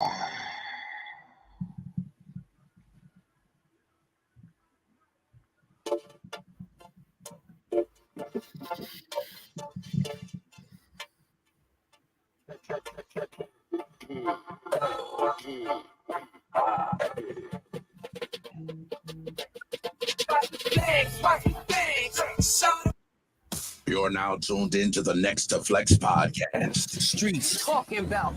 You're now tuned into the Next to Flex podcast. Streets talking about.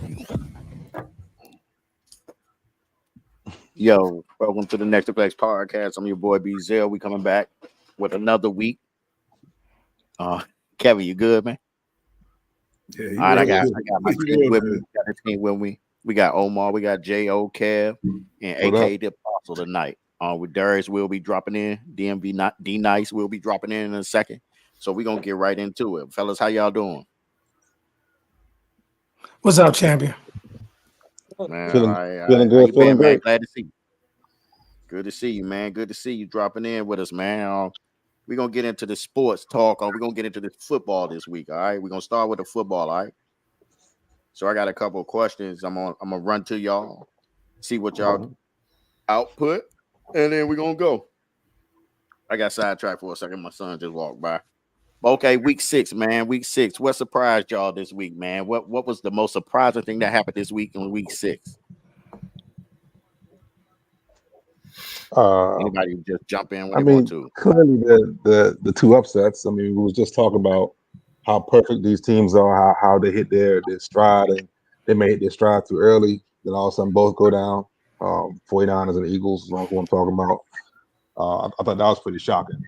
Yo, welcome to the Next to Flex podcast. I'm your boy B-Zell. We coming back with another week. Kevin, you good, man? Yeah, all right, I got my team with me. Got the team with me. We got Omar, we got J.O. Kev, and AK the Apostle tonight. With Darius will be dropping in. DMV D Nice will be dropping in a second. So we're gonna get right into it. Fellas, how y'all doing? What's up, champion? Man, feeling good, feeling great. Man? Glad to see you. Good to see you, man. Good to see you dropping in with us, man. We're gonna get into the sports talk. We're gonna get into the football this week. All right, we're gonna start with the football. All right. So I got a couple of questions. I'm gonna run to y'all, see what y'all output, and then we're gonna go. I got sidetracked for a second. My son just walked by. Okay, week 6, man. Week 6. What surprised y'all this week, man? What was the most surprising thing that happened this week in week 6? Anybody just jump in when they want to. Clearly the two upsets. I mean, we was just talking about how perfect these teams are, how they hit their stride, and they may hit their stride too early. Then all of a sudden both go down. 49ers and the Eagles is what I'm talking about. I thought that was pretty shocking.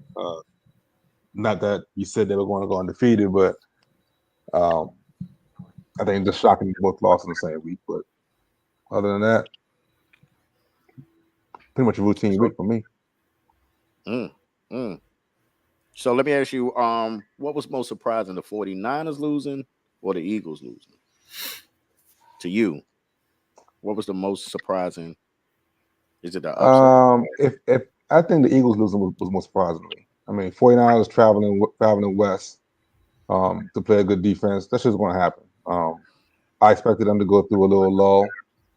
Not that you said they were going to go undefeated, but I think just shocking they both lost in the same week. But other than that, pretty much a routine week for me. So let me ask you, what was most surprising, the 49ers losing or the Eagles losing? To you, what was the most surprising? Is it the upset? If I think the Eagles losing was most surprising to me. I mean, 49ers traveling west to play a good defense. That's just going to happen. I expected them to go through a little lull.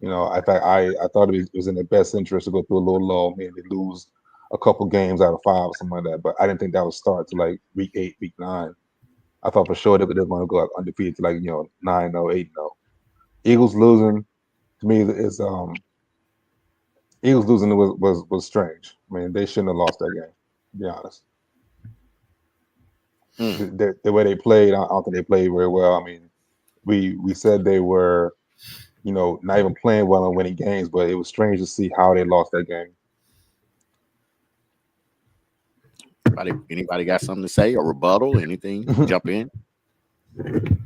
You know, in fact, I thought it was in their best interest to go through a little lull, maybe lose a couple games out of 5 or something like that. But I didn't think that would start to like week 8, week 9. I thought for sure that they were going to go undefeated to 9-0, 8-0. Eagles losing to me is Eagles losing was strange. I mean, they shouldn't have lost that game, to be honest. The way they played, I don't think they played very well. I mean, we said they were, not even playing well and winning games, but it was strange to see how they lost that game. Anybody got something to say or rebuttal? Anything? Jump in.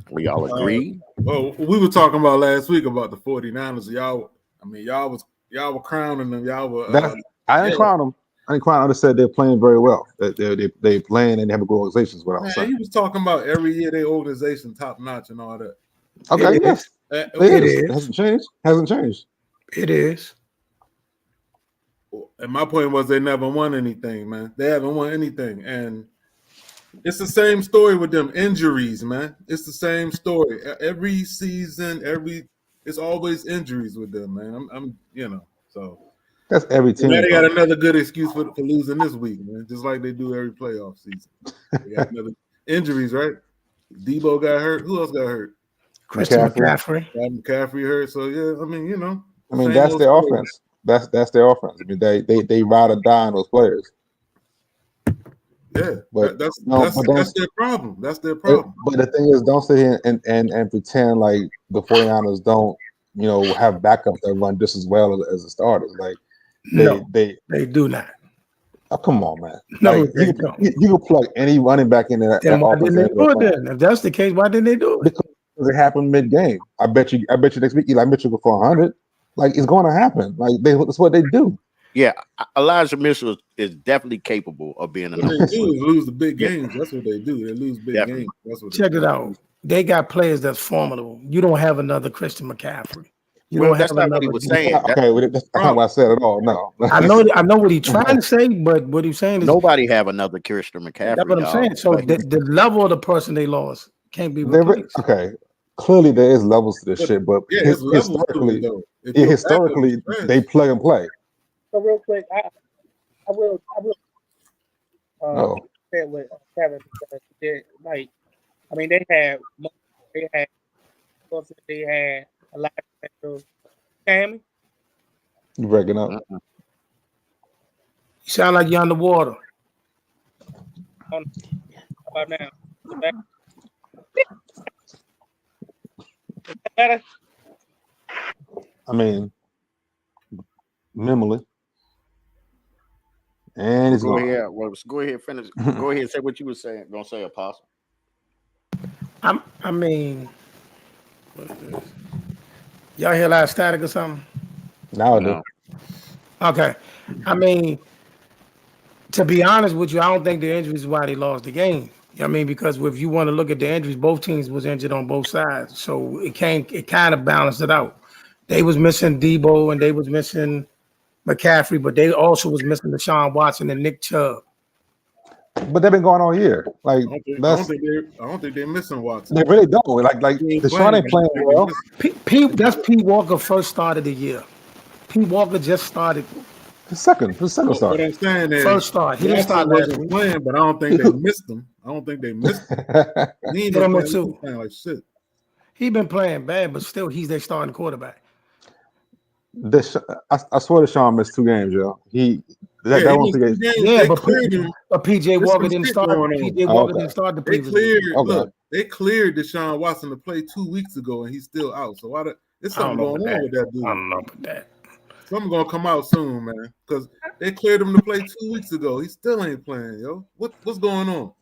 We all agree. Well, we were talking about last week about the 49ers. Y'all were crowning them. Y'all were. I didn't crown them. I just said they're playing very well. They playing and they have a good organization. Is what I was saying. He was talking about every year their organization top notch and all that. Okay, yes, it is. It hasn't changed. Hasn't changed. It is. And my point was they never won anything, man. They haven't won anything, and it's the same story with them injuries, man. It's the same story every season. It's always injuries with them, man. I'm so. That's every team. Now they got another good excuse for losing this week, man. Just like they do every playoff season. They got another injuries, right? Debo got hurt. Who else got hurt? Christian McCaffrey. McCaffrey hurt. So yeah, I mean, that's their offense. That's their offense. I mean, they ride or die on those players. Yeah, but that's their problem. That's their problem. But the thing is, don't sit here and pretend like the 49ers don't, have backups that run just as well as the starters. Like they do not. Oh, come on, man. No, you can plug any running back in there. Then why didn't they do it then? If that's the case, why didn't they do it? Because it happened mid-game. I bet you next week Eli Mitchell go for 100. Like, it's going to happen. Like, that's what they do. Yeah, Elijah Mitchell is definitely capable of being a number. What they do is lose the big games. That's what they do. They lose big games. That's what. Check it out. They got players that's formidable. You don't have another Christian McCaffrey. That's not what he was saying. Okay, that's not what I said at all. No, I know what he's trying to say, but what he's saying is nobody have another Christian McCaffrey. That's what I'm saying. So the level of the person they lost can't be replaced. Okay, clearly there is levels to this shit, but Yeah, it's levels to it historically, though. If yeah, your backup historically is trash, they plug and play. So real quick, I will Oh, say with Kevin because like I mean they had they had a lot of potential. Cammy, you breaking up. Mm-mm. You sound like you're underwater. how about now? Is that better? I mean, minimally, and it's Go gone. ahead. Well, go ahead. Finish. Go ahead. Say what you were saying. Gonna say, Apostle. I mean, what's this? Y'all hear a lot of static or something? Now I do. No. Okay. I mean, to be honest with you, I don't think the injuries is why they lost the game. You know what I mean? Because if you want to look at the injuries, both teams was injured on both sides. So it kind of balanced it out. They was missing Debo and they was missing McCaffrey, but they also was missing Deshaun Watson and Nick Chubb. But they've been going on here. Like I that's don't think they're missing Watson. they really don't. Like He ain't Deshaun ain't playing, playing well. That's Pete Walker first start of the year. Pete Walker just started The second What start. I'm saying is first start. He didn't Watson start last wasn't week. playing, but I don't think they missed him. He ain't But been I'm playing, too. playing like shit. He been playing bad, but still he's their starting quarterback. I swear Deshaun missed 2 games, yo. That he won't missed be 2 games. Yeah, They but cleared him. PJ There's Walker some didn't shit start. going on. PJ Oh, Walker okay. didn't start the They previous week. cleared. Okay. Look, they cleared Deshaun Watson to play 2 weeks ago, and he's still out. So there's I don't something know going about on that. with that I dude. don't know about that. Something gonna come out soon, man. Because they cleared him to play 2 weeks ago. He still ain't playing, yo. What's going on?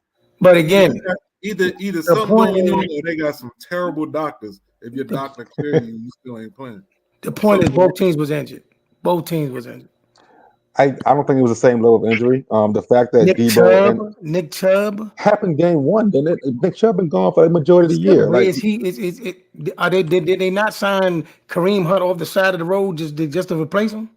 But again, Either the something point going on, is, or they got some terrible doctors. If your doctor cleared you, you still ain't playing. the point is both teams was injured. Both teams was injured. I don't think it was the same level of injury. The fact that Nick Chubb. happened game 1, didn't it? Nick Chubb been gone for the majority of the year. Like, Did they not sign Kareem Hunt off the side of the road just to replace him?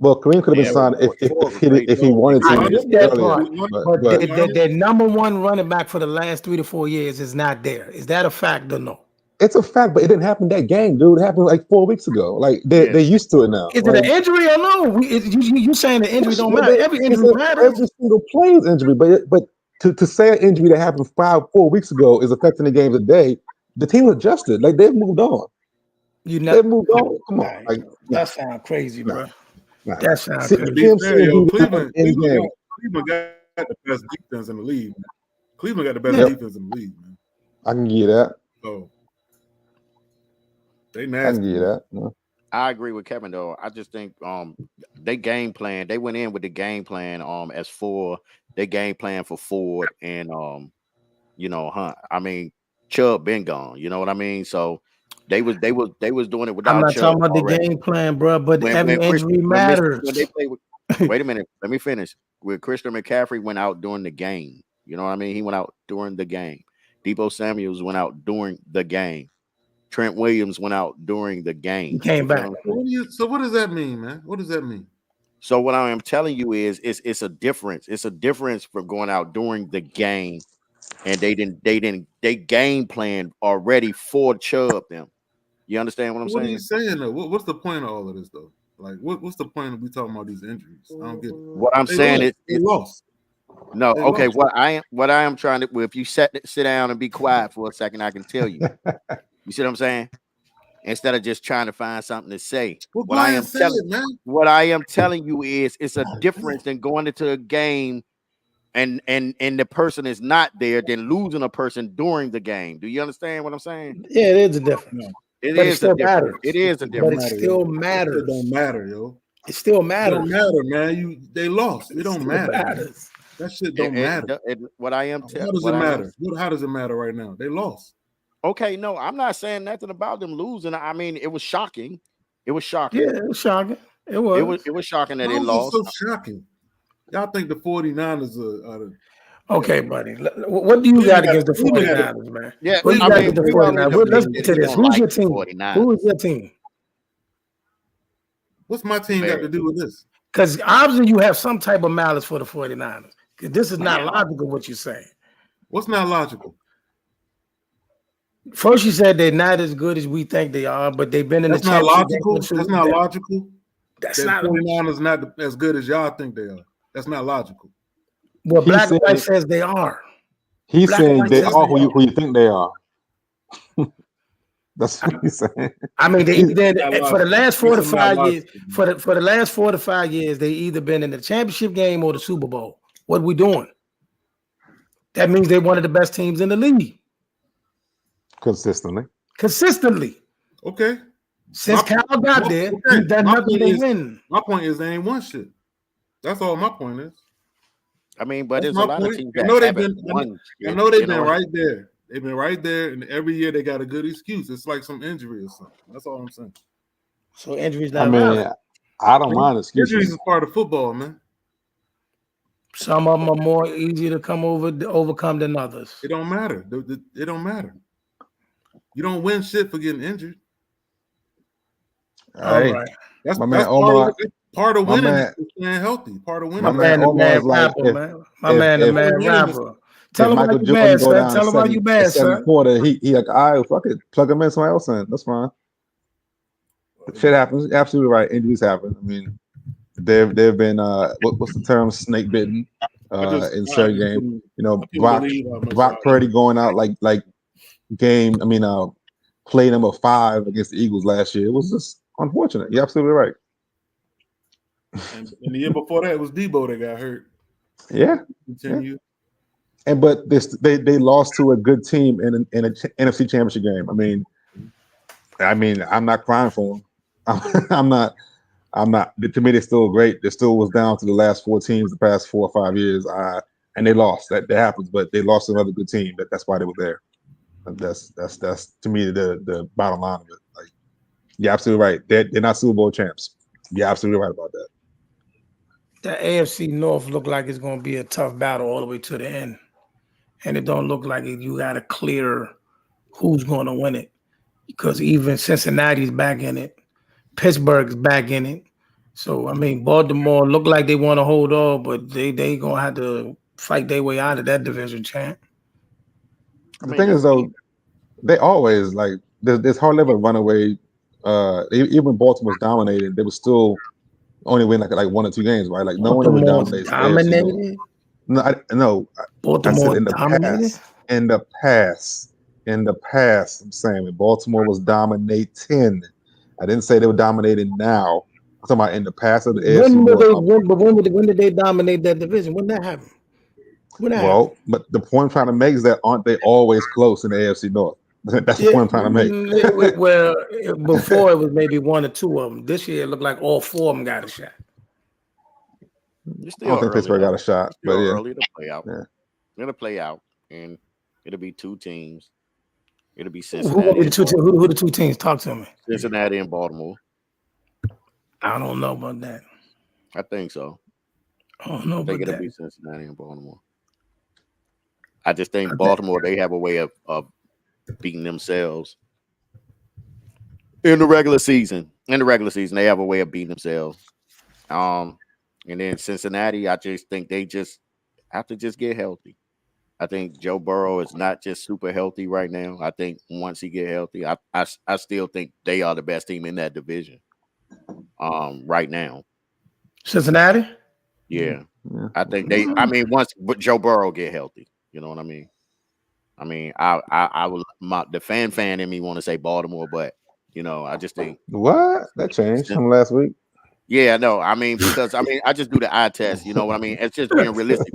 well, Kareem could have been Yeah, signed if he wanted I to get that earlier. part, but their number one running back for the last 3 to 4 years is not there. Is that a fact or no? It's a fact, but it didn't happen that game, dude. It happened like 4 weeks ago. Like they're used to it now. Is like, it an injury or no? You saying the injury don't but matter? Every injury matters. Every single play is injury, but to say an injury that happened 4 weeks ago is affecting the game today, the team adjusted. Like they've moved on. They've moved on. Come on, like that sounds crazy, bro. Nah. That sounds To crazy. be fair, yo, Cleveland got the best defense in the league. Man. Cleveland got the best defense in the league, man. I can give you that. So they I nasty. can give you that. Yeah. I agree with Kevin though. I just think they game plan. They went in with the game plan as for they game plan for Ford and Hunt. I mean Chubb been gone. You know what I mean? So they was doing it without. I'm not Chubb talking about already. the game plan, bro. But every injury matters. When they play with, wait a minute. Let me finish. When Christian McCaffrey went out during the game. You know what I mean? He went out during the game. Debo Samuels went out during the game. Trent Williams went out during the game. He came back. So what does that mean, man? What does that mean? So what I am telling you is it's a difference. It's a difference from going out during the game and they game plan already for Chubb them. You understand what I'm saying? What are you saying though? What's the point of all of this though? Like what's the point of we talking about these injuries? I don't get it. What I'm saying is they lost. No, They okay. lost. What I am trying to if you sit down and be quiet for a second, I can tell you. You see what I'm saying? Instead of just trying to find something to say. Well, What I am telling you is it's a difference than going into a game and the person is not there than losing a person during the game. Do you understand what I'm saying? Yeah, it is a difference. It is a difference. It is a But difference. it still matters. It don't matter, yo. It still It matters. don't matter, man. They lost. It don't matter. Matters. That shit don't matter. What I am How does it matter? How does it matter right now? They lost. Okay, no, I'm not saying nothing about them losing. I mean, it was shocking. It was shocking. Yeah, it was shocking. It was. It was shocking that they How lost. is it so shocking? Y'all think the 49ers are okay, buddy. What do you got against the 49ers, man? Yeah, what do you got against the 49ers? Let's get to this. Who's your team? Who is your team? What's my team got to do with this? Because obviously you have some type of malice for the 49ers. Because this is not logical what you're saying. What's not logical? First, you said they're not as good as we think they are, but they've been in That's the not championship game. logical. That's not logical. That's That not 49ers not as good as y'all think they are. That's not logical. what He Black and White said says they are. he's Black and saying White they says are they are. who you think they are. That's what he's saying. I mean, He's, for the last 4 to That's not 5 years, logical. for the last 4 to 5 years, they either been in the championship game or the Super Bowl. What we doing? That means they're one of the best teams in the league consistently. consistently. Okay. Since Cal got there, he done nothing to win. My point is they ain't won shit. That's all my point is. I mean, but That's there's a my lot of point. teams I that know they've haven't been. won. I know they've been right there. They've been right there, and every year they got a good excuse. It's like some injury or something. That's all I'm saying. So injuries I not mean, valid. I don't mind Injuries excuses. is part of football, man. Some of them are more easy to overcome than others. It don't matter. It don't matter. You don't win shit for getting injured. All Hey, right. That's my man part Omar. of part of My winning man, is staying healthy. Part of my winning. man The Omar man is like rapper, man. My if man, the if man winning is rapper. if Tell him why Michael you Jordan bad, go son. down Tell him why you bad, seven son. quarter, he like, all right, fuck it, plug him in somewhere else in. That's fine. Shit happens. Absolutely right. Injuries happen. I mean, they've been what's the term, snake bitten in certain games. couldn't- You know, I couldn't believe how much Brock Purdy going out like game. I mean, play number 5 against the Eagles last year. It was just unfortunate. You're absolutely right. and the year before that it was Debo that got hurt. Yeah. Continue. And but they lost to a good team in an NFC Championship game. I mean, I'm not crying for them. I'm not. To me, they're still great. They still was down to the last 4 teams the past 4 or 5 years, and they lost. That happens, but they lost to another good team. That's why they were there. That's to me the bottom line of it. Like, you're absolutely right. They're not Super Bowl champs. You're absolutely right about that. The AFC North look like it's going to be a tough battle all the way to the end, and it don't look like you got to clear who's going to win it, because even Cincinnati's back in it, Pittsburgh's back in it. So I mean, Baltimore look like they want to hold on, but they gonna have to fight their way out of that division, champ. The thing is, though, they always like there's hardly ever a runaway. Even when Baltimore's dominated, they were still only win like 1 or 2 games, right? Like no one ever dominates the AFC North. No. Baltimore I said in the dominated. past. In the past, I'm saying when Baltimore was dominating. I didn't say they were dominating now. I'm talking about in the past of the AFC North. When did they dominate that division? When that happened? Well, but the point I'm trying to make is that aren't they always close in the AFC North? That's the point I'm trying to make. Well, before it was maybe 1 or 2 of them. This year it looked like all 4 of them got a shot. I don't think Pittsburgh got a shot, but yeah, early to play out. Yeah. It'll play out, and it'll be 2 teams. It'll be Cincinnati. Who the 2 teams? Talk to me. Cincinnati and Baltimore. I don't know about that. I think so. I don't know about it'll that. be Cincinnati and Baltimore. I just think Baltimore, they have a way of beating themselves in the regular season. In the regular season, they have a way of beating themselves. And then Cincinnati, I just think they just have to just get healthy. I think Joe Burrow is not just super healthy right now. I think once he get healthy, I still think they are the best team in that division. Right now. Cincinnati? Yeah. I think once Joe Burrow get healthy, you know what I mean? I would the fan in me want to say Baltimore, but I just think what that changed from last week. Yeah, no, because I just do the eye test, you know what I mean? It's just being realistic.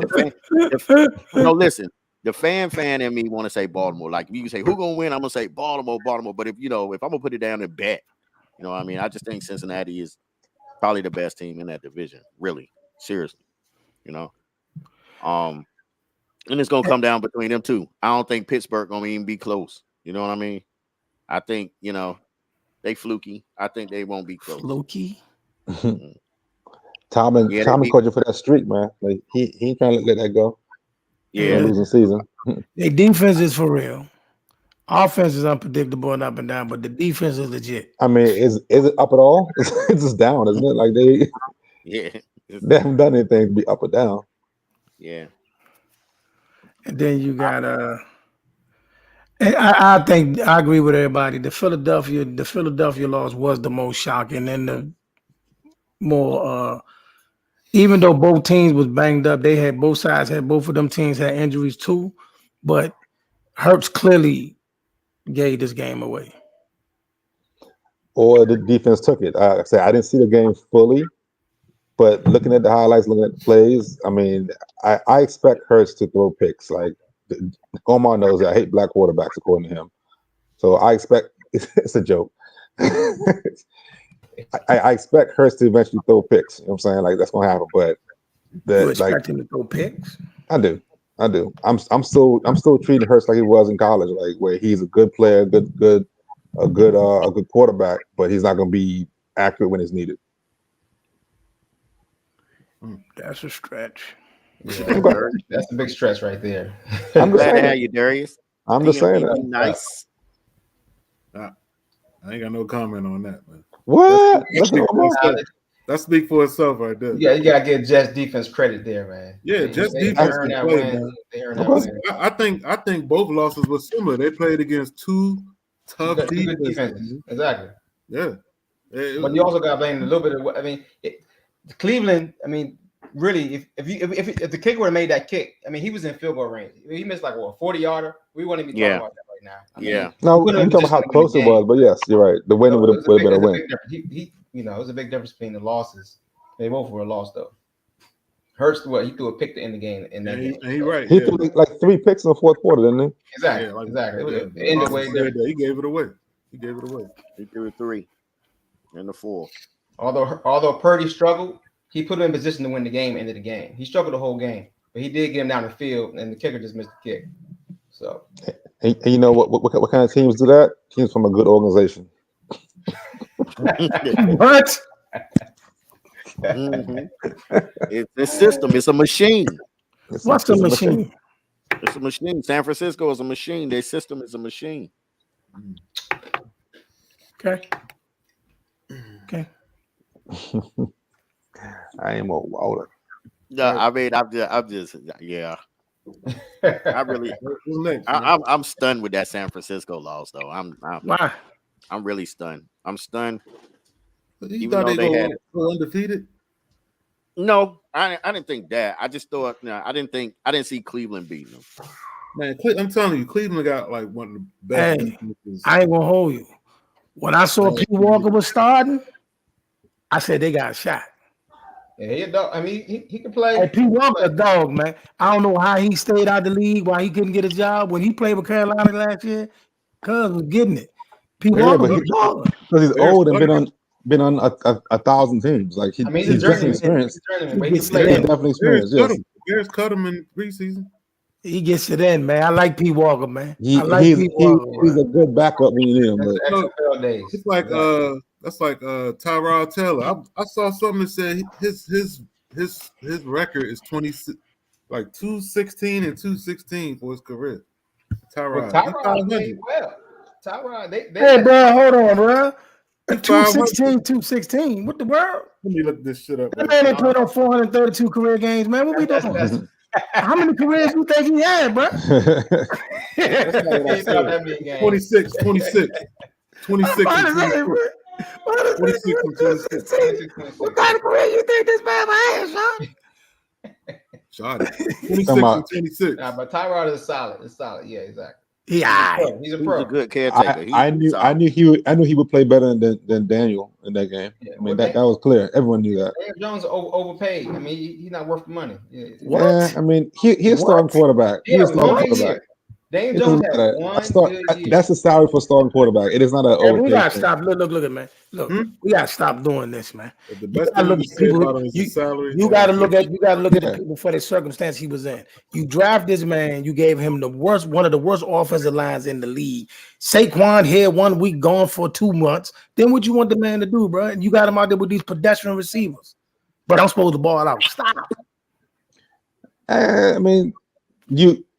Listen, the fan in me want to say Baltimore. Like if you say who gonna win, I'm gonna say Baltimore. But if I'm gonna put it down and bet, you know what I mean? I just think Cincinnati is probably the best team in that division, really, seriously, and it's gonna come down between them 2. I don't think Pittsburgh gonna even be close. You know what I mean? I think they fluky. I think they won't be close. Fluky. Tomlin coaching for that streak, man. Like he ain't trying to let that go. Yeah, losing season. Their defense is for real. Offense is unpredictable and up and down, but the defense is legit. I mean, is it up at all? It's just down, isn't it? Like they haven't done anything to be up or down. Yeah. And then you got I think I agree with everybody. The Philadelphia loss was the most shocking and the more even though both teams was banged up, they had both of them teams had injuries too. But Hurts clearly gave this game away. Or the defense took it. I say I didn't see the game fully, but looking at the highlights, looking at the plays, I mean, I expect Hurts to throw picks. Like Omar knows that I hate black quarterbacks, according to him. So I expect it's a joke. I expect Hurts to eventually throw picks. You know what I'm saying? Like that's gonna happen. But You expect him to throw picks? I do. I'm still treating Hurts like he was in college, like where he's a good player, a good quarterback, but he's not gonna be accurate when it's needed. That's a stretch. Yeah, that's a big stretch right there. I'm glad to have you, Darius. I'm just saying that. Nice. I ain't got no comment on that, man. What? That speak for itself right there. Yeah, you gotta give Jets defense credit there, man. Yeah, Jets defense can play, man. I think both losses were similar. They played against two tough defenses. Exactly. Yeah. But you also got to blame a little bit of. I mean, Cleveland. I mean, really, if the kicker would have made that kick, I mean, he was in field goal range. He missed like what, 40-yarder. We wouldn't even talking about that right now. I mean, no, I'm talking about how close it was, but yes, you're right. The win would have been a win. He, it was a big difference between the losses. They both were a loss though. Hurts he threw a pick to end the game in that game. He right. He threw like 3 picks in the fourth quarter, didn't he? Exactly. Yeah, exactly. It ended way there. He gave it away. He threw 3 and the 4. Although Purdy struggled, he put him in position to win the game. Ended the game. He struggled the whole game, but he did get him down the field, and the kicker just missed the kick. So, and you know what kind of teams do that? Teams from a good organization. What? It's a system. It's a machine. What's the machine? It's a machine. San Francisco is a machine. Their system is a machine. Okay. I am a Waller. Yeah, I mean, I'm just yeah. I really, I'm stunned with that San Francisco loss, though. Why? I'm really stunned. I'm stunned. You thought they go undefeated? No, I didn't think that. I just thought I didn't see Cleveland beating them. Man, I'm telling you, Cleveland got like one of the best. Hey, I ain't gonna hold you. When I saw P. Walker was starting, I said they got a shot. Yeah, he a dog. I mean, he can play. Hey, P. Walker a dog, man. I don't know how he stayed out the league, why he couldn't get a job when he played with Carolina last year. Cuz was getting it. P. Walker was a dog. Because he's old and been on 1,000 teams. Like he's definitely experienced. He's definitely experienced. Yes. Bears cut him in preseason. He gets it in, man. I like P. Walker, man. He's a good backup when you need him. But it's like that's like Tyrod Taylor. I saw something that said his record is 26, like 216 and 216 for his career. Tyrod played well. Tyrod, hey, bro, hold on, bro. 216. What the world? Let me look this shit up. That man ain't played on 432 career games, man. What we doing? How many careers you think he had, bro? 26. 26 What kind of career you think this man has, Sean? Shot it. 26 and 26. Nah, but Tyrod is solid. It's solid. Yeah, exactly. Yeah, he's a pro. He's a good caretaker. I knew he would play better than Daniel in that game. Yeah, I mean that was clear. Everyone knew that. Daniel Jones overpaid. I mean, he's not worth the money. Yeah, I mean he's a starting quarterback. Yeah, he's a starting quarterback. Daniel Jones had one good year. That's the salary for starting quarterback. It is not an we gotta stop. Look at man. Look, we gotta stop doing this, man. The best thing you say about him is the salary. You gotta look at the people for the circumstance he was in. You draft this man. You gave him one of the worst offensive lines in the league. Saquon here 1 week, gone for 2 months. Then what you want the man to do, bro? And you got him out there with these pedestrian receivers. But I'm supposed to ball out. Stop. I mean,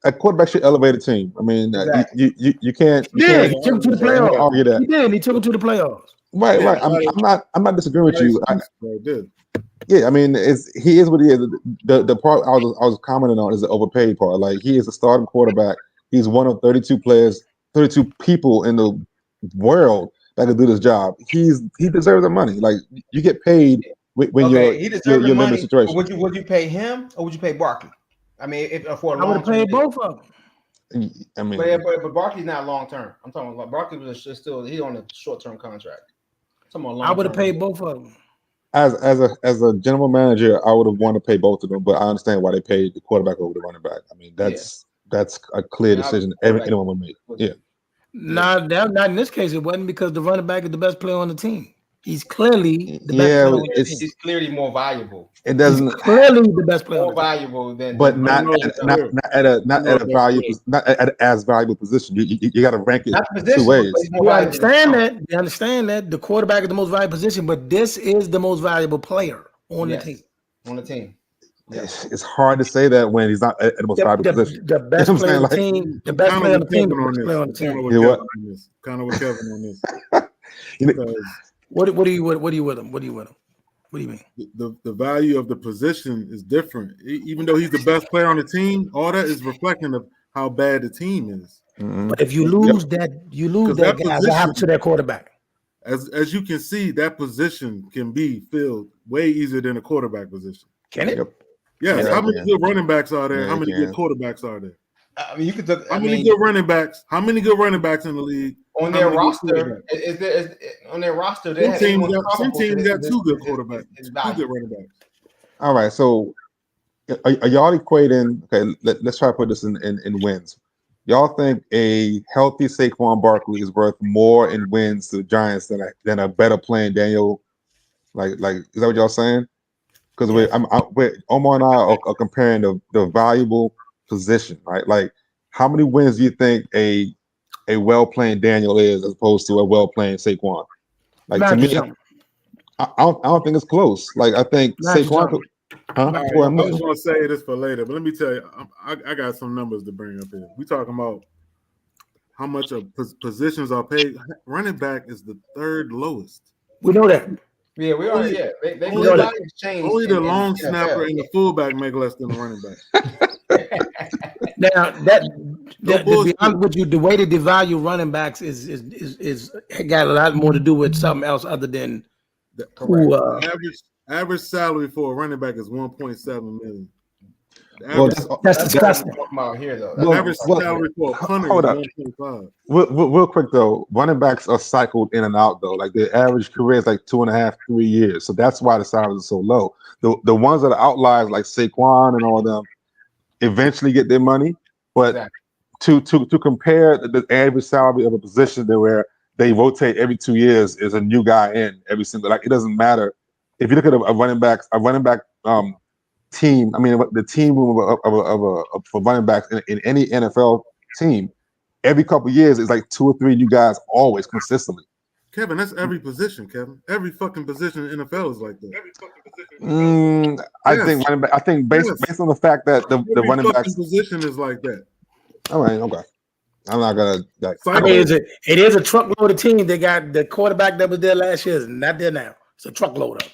a quarterback should elevate a team. I mean, exactly. you can't. He took him to the playoffs. Argue that. He did. He took him to the playoffs. Right. I'm not disagreeing with you. Yeah, I mean, he is what he is. The part I was commenting on is the overpaid part. Like he is a starting quarterback. He's one of 32 players 32 people in the world that could do this job. He deserves the money. Like you get paid when he deserves the limited money. situation. Would you pay him or would you pay Barkley? I mean, if for a I would long have paid term, both of them. I mean, but Barkley's not long term. I'm talking about Barkley was still he's on a short term contract. I would have paid both of them. as a general manager, I would have wanted to pay both of them, but I understand why they paid the quarterback over the running back. I mean, that's a clear decision anyone would make. Yeah. Not in this case. It wasn't because the running back is the best player on the team. He's clearly the best player on the team. He's clearly more valuable. It doesn't He's clearly the best player. More valuable than, but not at as valuable position. You got to rank it two ways. We understand that. We understand that the quarterback is the most valuable position, but this is the most valuable player on the team. On the team. Yes. It's hard to say that when he's not at the most valuable position. The best player on the team. The best player on the team. Kind of with Kevin on this. What do you with him? What do you mean? The value of the position is different. Even though he's the best player on the team, all that is reflecting of how bad the team is. Mm-hmm. But if you lose that guy, what happens to that quarterback? As you can see, that position can be filled way easier than a quarterback position. Can it? Yes. How many good running backs are there? How many good quarterbacks are there? I mean, you could look. How many good running backs? How many good running backs in the league? On their roster, on their roster, some teams got two good quarterbacks, two good running backs. All right, so are y'all equating? Okay, let's try to put this in wins. Y'all think a healthy Saquon Barkley is worth more in wins to the Giants than a better playing Daniel? Like, is that what y'all saying? Because Omar and I are comparing the valuable position, right? Like, how many wins do you think a well-playing Daniel is as opposed to a well-playing Saquon? Like, to me, I don't think it's close. Like, I think Saquon. I was going to say this for later, but let me tell you, I got some numbers to bring up here. We talking about how much of positions are paid. Running back is the third lowest. We know that. Yeah, we are. Yeah, only the long snapper and the fullback make less than the running back. Now to be honest with you, the way they devalue running backs is got a lot more to do with something else other than average salary for a running back is 1.7 million. That's disgusting. Here, though. Average salary for a punter is 1.5. Real quick though, running backs are cycled in and out though. Like their average career is like 2.5, 3 years. So that's why the salaries are so low. The ones that are outliers like Saquon and all of them eventually get their money, but to compare the average salary of a position where they rotate every 2 years is a new guy in every single. Like it doesn't matter if you look at a running back team. I mean, the team room for running backs in any NFL team, every couple of years is like 2 or 3 new guys always consistently. Kevin, that's every position, Kevin. Every fucking position in the NFL is like that. I think based on the fact that the running back position is like that. All right, okay. I'm not gonna. I mean, it is a truckload of teams. They got the quarterback that was there last year is not there now. It's a truckload of.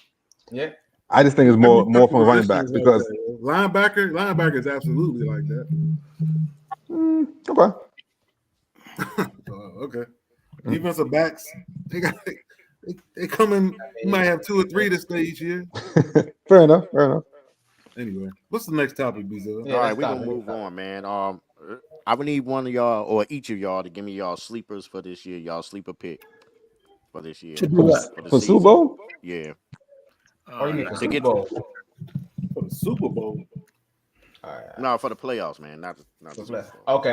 Yeah. I just think it's more from running backs because linebacker is absolutely like that. Okay. Okay. Defensive backs, they come in. You might have 2 or 3 this day each year. Fair enough. Anyway, what's the next topic, Bizo? All right, we're gonna move on, man. I would need one of y'all or each of y'all to give me y'all sleepers for this year. Y'all sleeper pick for this year. To do what? For Super Bowl? Yeah. Or you mean for Super Bowl? For the Super Bowl. All right. No, for the playoffs, man. Not the Super Bowl. Okay.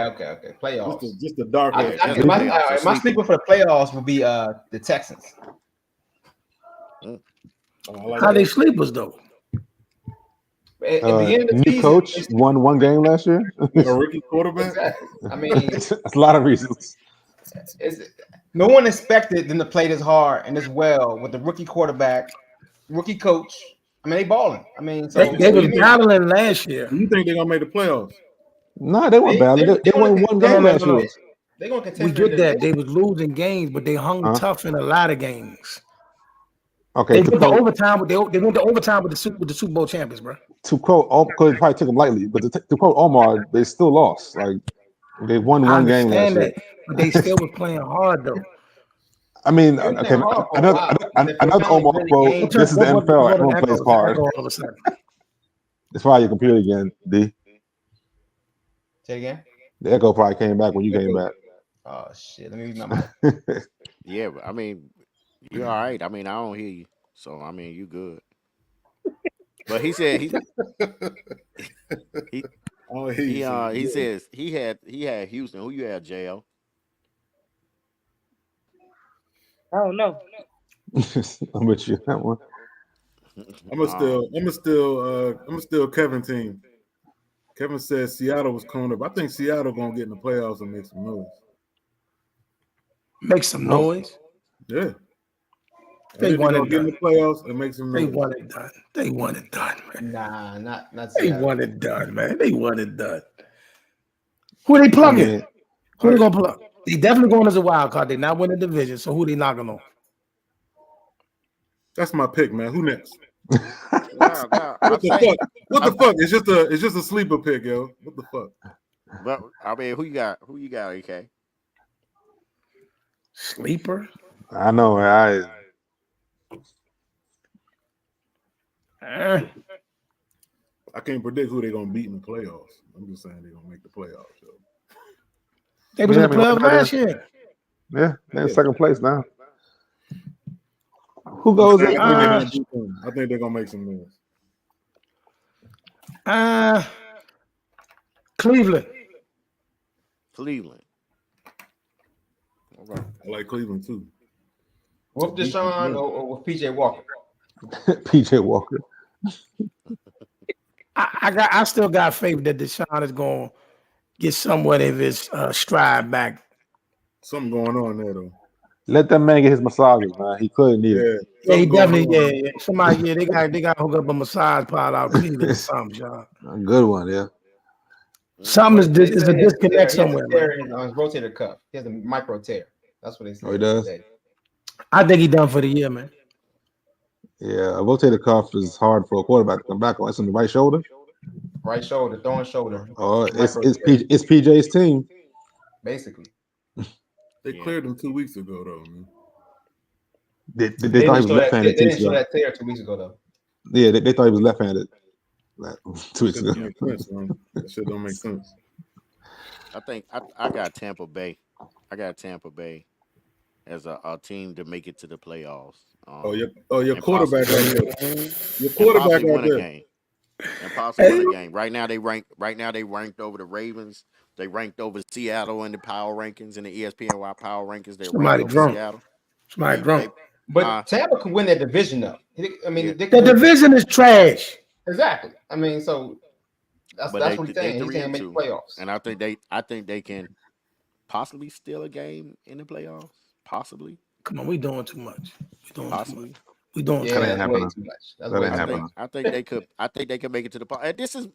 Playoffs. Just the dark. My sleeper for the playoffs will be the Texans. How they sleepers though? New coach won 1 game last year. A rookie quarterback. Exactly. I mean, that's a lot of reasons. No one expected them to play this hard and this well with the rookie quarterback, rookie coach. I mean, they balling. I mean, so they were battling last year. You think they're gonna make the playoffs? No, they weren't battling. They won 1 game last year. They're gonna contend. We get that they was losing games, but they hung tough in a lot of games. Okay, they went to overtime. They went to overtime with the Super Bowl champions, bro. To quote, because it probably took them lightly, but to quote Omar, they still lost. Like They won I one game last understand year. that, but they still was playing hard though. I mean, They were okay, playing hard for a while. They another finally Omar really quote. gained. This is the NFL. What an Everyone echo, plays hard. all of a sudden. It's probably your computer again, D. Say again. The echo probably came back when you came back. Oh shit! Let me use my mic. Yeah, but I mean, you're all right. I mean, I don't hear you, so I mean, you good. But he said he Oh, he says he had Houston. Who you had, JL? I don't know. I'm with you. That one. I'm still Kevin team. Kevin said Seattle was coming up. I think Seattle gonna get in the playoffs and make some noise. Make some noise. Yeah. They want gonna it get in done. the playoffs and make some They noise. want it done. They want it done, man. Nah, not They Seattle. want it done, man. They want it done. Who they plugging? I mean, Who they gonna plug? They definitely going as a wild card. They not winning the division, so who they knocking off? That's my pick, man. Who next? Wow, What the fuck? What the fuck? It's just a sleeper pick, yo. What the fuck? But I mean, who you got? Who you got, AK? Sleeper? I know. Eh. I can't predict who they're gonna beat in the playoffs. I'm just saying they're gonna make the playoffs. So. They was Yeah, in the I mean, playoffs last year. Yeah, they're in second place now. Who goes in? I think they're gonna make some noise. Cleveland. Cleveland. All right. I like Cleveland too. With Deshaun or with PJ Walker? PJ Walker. I still got faith that Deshaun is going to get somewhat of his stride back. Something going on there though. Let that man get his massages, man. He clearly need it. Yeah, he definitely. Yeah. Somebody, they got to hook up a massage parlor out Cleveland or something, John. A good one, yeah. Something is a disconnect somewhere. He has a tear on his rotator cuff. He has a micro tear. That's what they say. Oh, he does? I think he's done for the year, man. Yeah, a rotator cuff is hard for a quarterback to come back on. It's on the right shoulder. Right shoulder, throwing shoulder. Oh, it's PJ's team. Basically. They cleared him 2 weeks ago, though, man. They thought he was left-handed. They didn't show that tear 2 weeks ago, though. Yeah, they thought he was left-handed. Like 2 weeks ago. That shit don't make sense. I think I got Tampa Bay. I got Tampa Bay as a team to make it to the playoffs. Your quarterback out there. Your quarterback out there. And possibly win a game. Right now they ranked over the Ravens. They ranked over Seattle in the power rankings, in the ESPNY power rankings. They're Somebody ranked drunk. over Seattle. Somebody drunk. But Tampa can win that division, though. I mean, the division is trash. Exactly. I mean, so that's what he's saying. He's saying make the playoffs. And I think they can possibly steal a game in the playoffs. Possibly. Come on, we doing too much. Possibly. We doing too much. I think they could. I think they could make it to the playoffs. And this is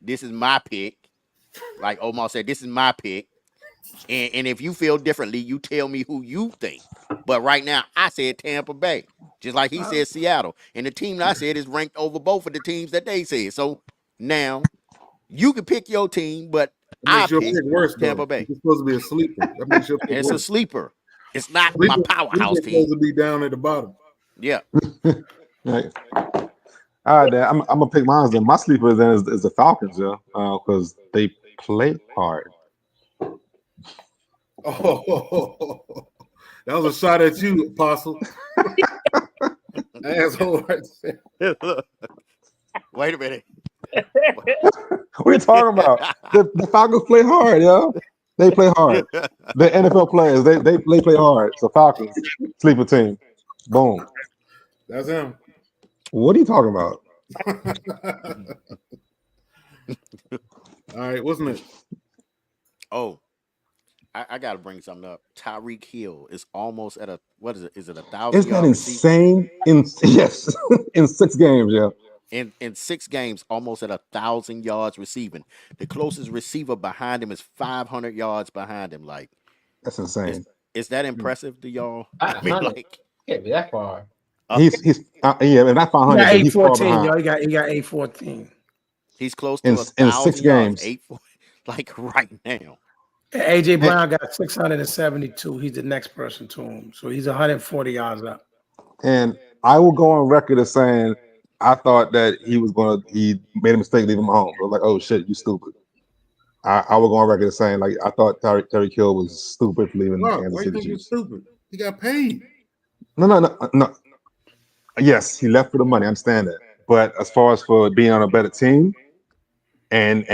this is my pick. Like Omar said, this is my pick. And if you feel differently, you tell me who you think. But right now, I said Tampa Bay, just like he said Seattle. And the team that I said is ranked over both of the teams that they said. So now you can pick your team, but I pick Tampa Bay. It's supposed to be a sleeper. That makes your pick it's worse. a sleeper. It's not my powerhouse team. Supposed to be down at the bottom. Yeah. Right. All right, then. I'm gonna pick mine. Then my sleeper then is the Falcons, yeah, because they play hard. Oh, that was a shot at you, Apostle. Asshole right there. Wait a minute. What are you talking about? The Falcons play hard, yo. They play hard. The NFL players, they play hard. So Falcons, sleeper team. Boom. That's him. What are you talking about? All right, what's next? Oh, I got to bring something up. Tyreek Hill is almost at what is it? Is it 1,000? Isn't that insane? Yes, in 6 games, yeah. In 6 games, almost at 1,000 yards receiving. The closest receiver behind him is 500 yards behind him. Like, that's insane. Is that impressive to y'all? I mean, like, can't be that far. He's not 500. He's 814, yo. He got 814. He's close to in 1,000 6 games. like right now. AJ Brown got 672. He's the next person to him, so he's 140 yards up. And I will go on record as saying I thought that he made a mistake leaving Mahomes. I was like, oh shit, you stupid. I will go on record as saying like I thought Tyreek Hill was stupid for leaving Why Kansas you City think he's Chiefs. stupid? He got paid. No. Yes, he left for the money. I understand that. But as far as for being on a better team and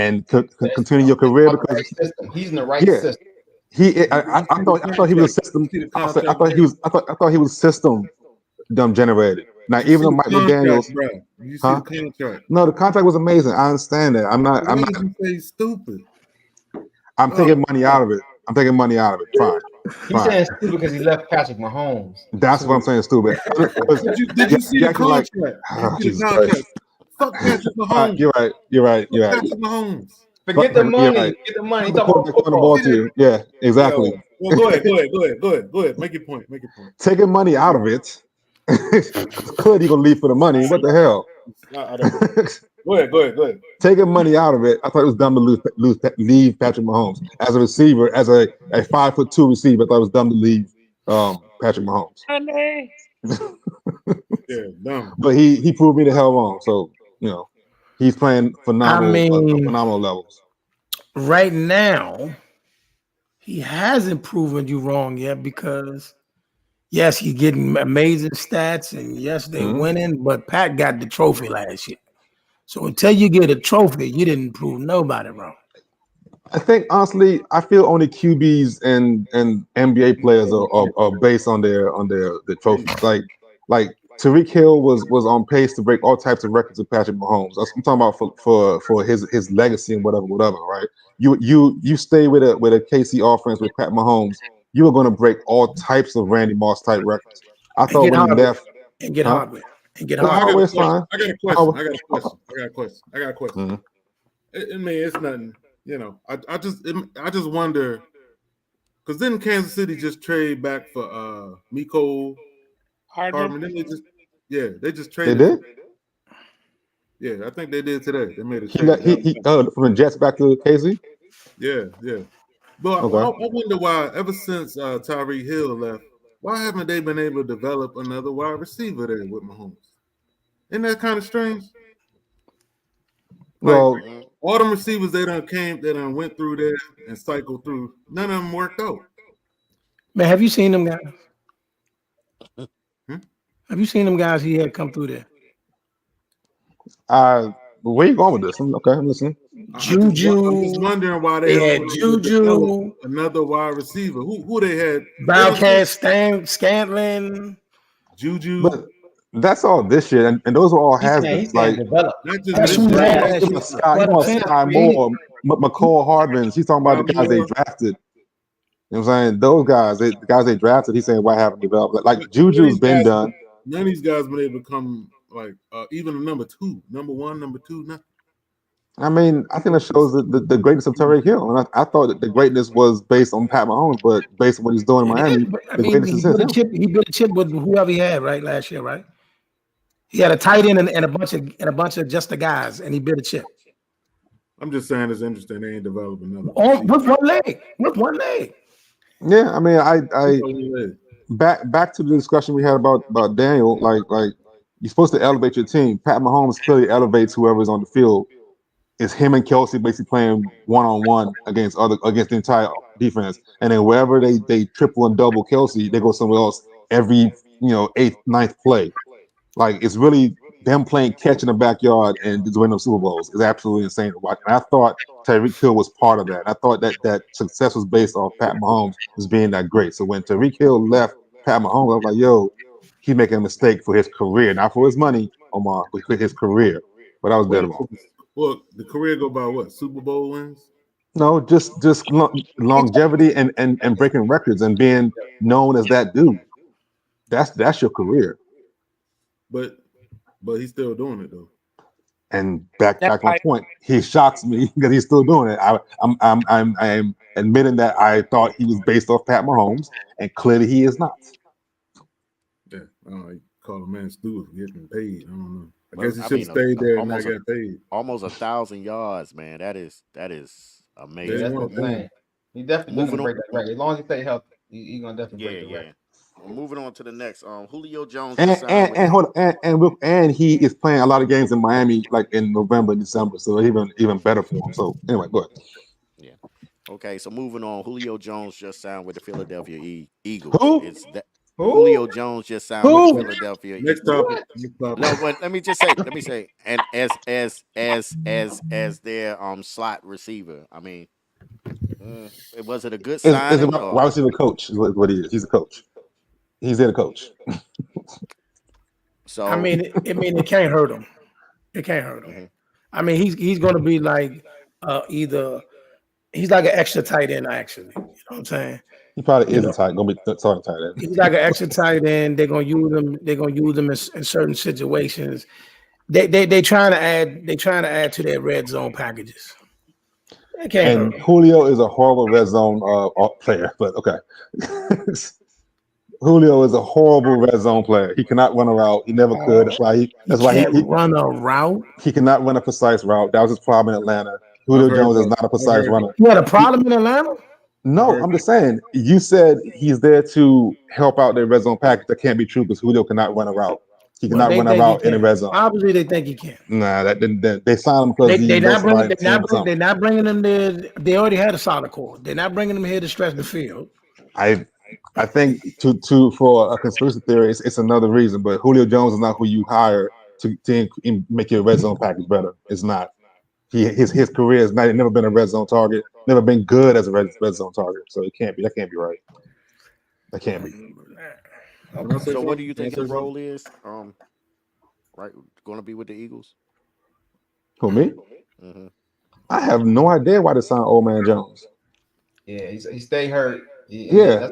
continue your career because He's in the right yeah, system. I thought he was a system. I thought he was system generated. Now Did you even see though the Mike contract, McDaniels, bro? You see huh? the contract. No, the contract was amazing. I understand that. I'm Why not. did you say stupid? I'm taking money out of it. I'm taking money out of it. Fine. He's saying stupid because he left Patrick Mahomes. That's what I'm saying. Stupid. Did you see the contract? Like, Did you see Jesus the contract? Christ. Fuck Patrick Mahomes. You're right. Patrick Mahomes. Forget the money. You're right. Get the money. The Talk about quarterback throwing the football. ball to you. Yeah, exactly. Yo, well, go ahead. Make your point. Taking money out of it. Clearly, you're gonna leave for the money. What the hell? I don't know. Go ahead. Taking money out of it, I thought it was dumb to leave Patrick Mahomes as a receiver, as a 5'2" receiver. I thought it was dumb to leave Patrick Mahomes. Yeah, dumb. But he proved me the hell wrong. So he's playing phenomenal levels. Right now, he hasn't proven you wrong yet because yes, he's getting amazing stats and yes, they're winning, but Pat got the trophy last year. So until you get a trophy, you didn't prove nobody wrong. I think honestly, I feel only QBs and NBA players are based on their trophies. Like Tariq Hill was on pace to break all types of records with Patrick Mahomes. I'm talking about for his legacy and whatever, right? You stay with a KC offense with Pat Mahomes, you are going to break all types of Randy Moss type records. I thought when he left, and get hardware. Hardware's fine. I got a question. Mm-hmm. I mean, it's nothing. I just wonder because didn't Kansas City just trade back for Miko Hardman? Didn't they just traded. They did. Yeah, I think they did today. They made a trade. He from the Jets back to KC. Yeah. But okay. I wonder why. Ever since Tyreek Hill left, why haven't they been able to develop another wide receiver there with Mahomes? Isn't that kind of strange? Well, all them receivers they done went through there and cycled through. None of them worked out. Man, have you seen them guys? Have you seen them guys he had come through there? Where you going with this? Okay, I'm listening. Juju. I'm just wondering why they had Juju, another wide receiver. Who they had? Wildcat Scantlin, Juju. But that's all this year, and those are all has-beens. Like that's who had Sky Moore, McCall Hardman. He's talking about the guys they drafted. You know what I'm saying? Those guys, the guys they drafted. He's saying why haven't developed? Like Juju's been done. None of these guys been able to come like even a number 2, number 1, number 2. Nothing. I mean, I think that shows the greatness of Tyreek Hill, and I thought that the greatness was based on Pat Mahomes, but based on what he's doing in Miami, the greatness is him. He built a chip with whoever he had right last year, right? He had a tight end and a bunch of just the guys, and he built a chip. I'm just saying it's interesting. They ain't developing another. With one leg. Yeah, I mean, I back to the discussion we had about Daniel. Like you're supposed to elevate your team. Pat Mahomes clearly elevates whoever's on the field. It's him and Kelsey basically playing one-on-one against the entire defense, and then wherever they triple and double Kelsey, they go somewhere else every 8th, 9th play. Like it's really them playing catch in the backyard and winning them Super Bowls is absolutely insane to watch. And I thought Tyreek Hill was part of that. I thought that success was based off Pat Mahomes as being that great. So when Tyreek Hill left Pat Mahomes, I was like, yo, he's making a mistake for his career, not for his money, Omar, but for his career. But I was dead wrong. Well, the career go by what? Super Bowl wins? No, just longevity and breaking records and being known as that dude. That's your career. But he's still doing it though. And back on point, he shocks me because he's still doing it. I'm admitting that I thought he was based off Pat Mahomes, and clearly he is not. Yeah, you call a man stupid for getting paid. I don't know. I guess he should have stayed there and not got paid. Almost 1,000 yards, man. That is Yeah, Amazing. that's Day what one, I'm boom. saying. He definitely looking Moving to on. break that record. As long as he stay healthy, he gonna definitely Yeah, break the yeah. record. Well, moving on to the next. Julio Jones just And signed and with and the. hold on, and he is playing a lot of games in Miami, like in November and December, so even better for him. So anyway, go ahead. Yeah. Okay, so moving on. Julio Jones just signed with the Philadelphia Eagles. Who? It's that Who? Julio Jones just signed with Next the Who? topic. Philadelphia Next Eagles. topic. What? Next topic. No, but let me say, and as their slot receiver. I mean, was it a good Is a signing wide or receiver coach? Is what he is. He's a coach. He's there to coach. I so? mean, it can't hurt him. It can't hurt him. Mhm. I mean, he's going to be like either he's like an extra tight end actually. You know what I'm saying? He probably You is a know, tight. Gonna be starting tight end. he's like an extra tight end. They're gonna use him. They're gonna use him in certain situations. They trying to add to their red zone packages. It can't hurt And him. Julio is a horrible red zone player, but okay. Julio is a horrible red zone player. He cannot run a route. He never could. That's why he. He That's why can't run a route. he cannot run a precise route. That was his problem in Atlanta. I've Julio heard Jones is that. not a I've precise heard that. runner. He had a He, problem in Atlanta. I no, heard I'm that. just saying. You said he's there to help out their red zone package. That can't be true because Julio cannot run a route. He Well, cannot they run a think he route in the can. red zone. Obviously, they think he can. Nah, they signed him because They he knows not somebody bringing in the team or something. they're not bringing him there. They already had a solid core. They're not bringing him here to stretch the field. I I think for a conspiracy theory, it's another reason. But Julio Jones is not who you hire to make your red zone package better. It's not. His career has never been a red zone target. Never been good as a red zone target. So it can't be. That can't be right. That can't be. Can I say So what do something? you Can I think say his something? role is? Right, going to be with the Eagles. For me, hmm I have no idea why they signed Old Man Jones. Yeah, he stay hurt. Yeah, Yeah,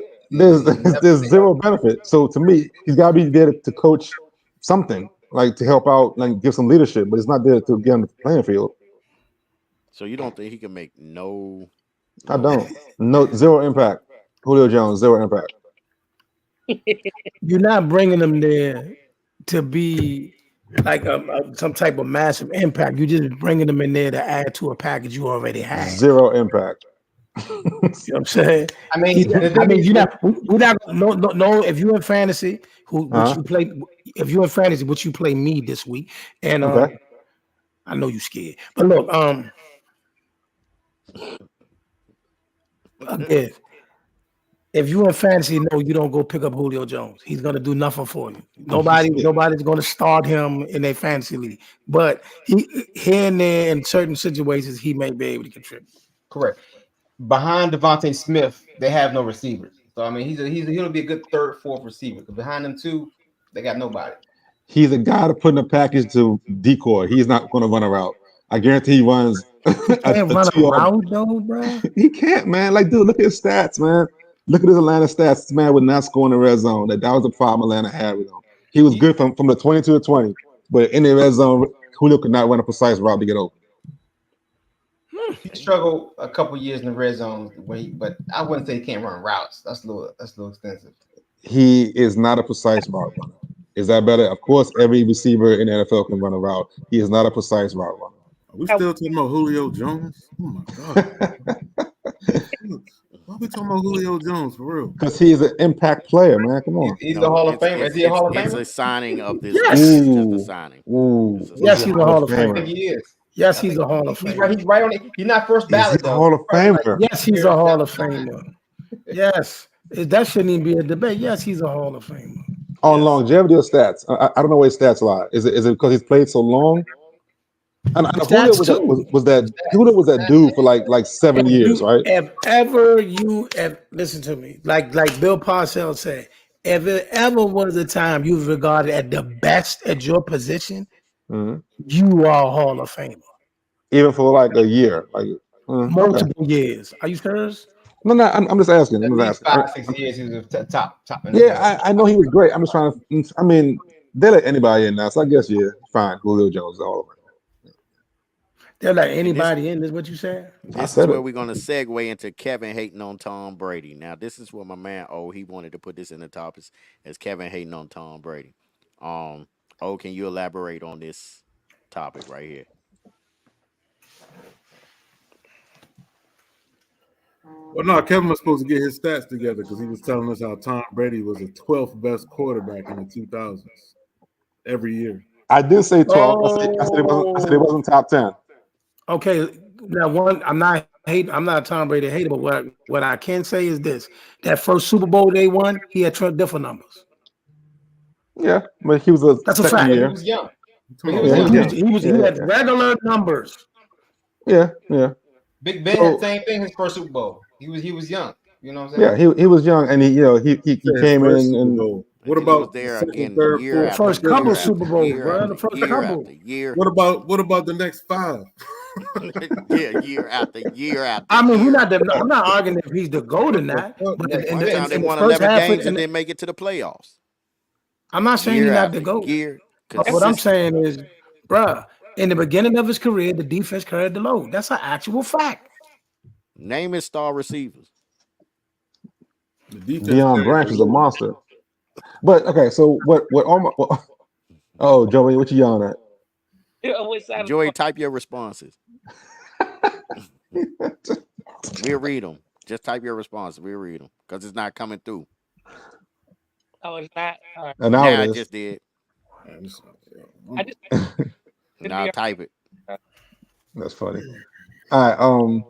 there's zero benefit. So to me, he's got to be there to coach something, like to help out, like give some leadership. But it's not there to get on the playing field. So you don't think he can make no, I no? don't. No, zero impact. Julio Jones, zero impact. You're not bringing him there to be like some type of massive impact. You're just bringing them in there to add to a package you already have. Zero impact. You know what I'm saying? I mean, the I thing mean, is, you're not. We're not. No. If you're in fantasy, which Uh-huh. you play, if you're in fantasy, which you play me this week, and Okay. I know you scared, but look, again, if you in fantasy, no, you don't go pick up Julio Jones. He's gonna do nothing for you. Nobody's gonna start him in a fantasy league. But he here and there in certain situations, he may be able to contribute. correct. Behind Devontae Smith, they have no receivers. So I mean, he'll be a good third, fourth receiver. Because behind them two, they got nobody. He's a guy to put in a package to decoy. He's not going to run a route. I guarantee he runs He can't a run a 2 yard. route though, bro. He can't, man. Like, dude, look at his stats, man. Look at his Atlanta stats. This man would not score in the red zone. That was the problem Atlanta had with him. He was He, good from the 22 to 20, but in the red zone, Julio could not run a precise route to get open. he struggled a couple years in the red zone but I wouldn't say he can't run routes. That's a little extensive. He is not a precise route runner. Is that better? Of course, every receiver in the NFL can run a route. He is not a precise route runner. Are we still talking about Julio Jones? Oh my god. Why are we talking about Julio Jones for real? Because he is an impact player, man. Come on. He's a No, Hall of Famer. Is he a Hall of it's Famer? a signing of this week. Yes. It's just a Ooh, signing. ooh. It's a Is Yes, he signing. he's a Hall of I Famer. think he is. Yes, I he's think a Hall of he's Famer. right on it. He's not first Is he ballot a though. Hall of Famer? Yes, he's a Hall of Famer. Yes, that shouldn't even be a debate. Yes, he's a Hall of Famer. On Yes. longevity or stats? I don't know where his stats lie. Is it because he's played so long? And Julio Stats too. was that dude for like 7 years, right? If ever you listen to me, like Bill Parcells said, if it ever was a time you was regarded as the best at your position, Mhm. you are a Hall of Famer. Even for like a year, like okay. Multiple years. Are you serious? No, I'm just asking. At I'm least just asking. 5, 6 years he was a top NFL. Yeah, I know he was great. I'm just trying to. I mean, they let anybody in now, so I guess yeah, fine. Julio Jones is all of it. They're like And this anybody in this. What you said? I this is said where it. we're gonna segue into Kevin hating on Tom Brady. Now, this is what my man he wanted to put this in the top as Kevin hating on Tom Brady. Um can you elaborate on this topic right here? Well, no, Kevin was supposed to get his stats together because he was telling us how Tom Brady was the 12th best quarterback in the 2000s every year. I did say 12. I said it Oh, wasn't top 10. okay. Now, I'm not a Tom Brady hater, but what I can say is this: that first Super Bowl they won, he had different numbers. Yeah, but he was a That's a second fact. Yeah, he year. was young. Come He on, was Yeah, he young. was young. He had regular numbers. Yeah. Big Ben had the So same thing his first Super Bowl. He was young. You know what I'm yeah, saying? he was young, and he he said his came first in Super and Bowl. What Until he was about the there second, again third, year The fourth, after first fifth? couple year Super after Bowls, year bro. after The first year couple. after year. What about the next 5? Yeah, year after year after I mean, year. I'm not arguing if he's the GOAT or not, but Next in One the pick. time they in the won first 11 half of, games and didn't make it to the playoffs. I'm not saying Year he's not the after GOAT. year, What I'm consistent. saying is, bruh, in the beginning of his career, the defense carried the load. That's an actual fact. Name his star receivers. The defense Deion carried the Branch is a load. monster. But okay, so what all my oh Joey, what you yelling at? What side of the Joey, ball? type your responses. We'll read them. Just type your responses. We'll read them because it's not coming through. Oh, it's not. All right. And now Now it it is. just did. I just didn't Now be. type it. That's funny. All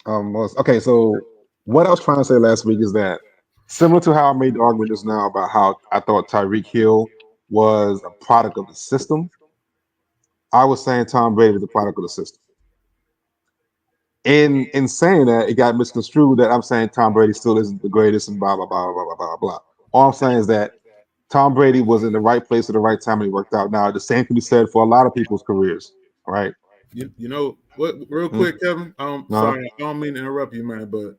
right. Okay. So what I was trying to say last week is that similar to how I made the argument just now about how I thought Tyreek Hill was a product of the system, I was saying Tom Brady was a product of the system. In saying that, it got misconstrued that I'm saying Tom Brady still isn't the greatest and blah blah blah blah blah blah blah. All I'm saying is that Tom Brady was in the right place at the right time and he worked out. Now the same can be said for a lot of people's careers, right? You know what? Real Hmm? quick, Kevin. No, Sorry, I don't mean to interrupt you, man, but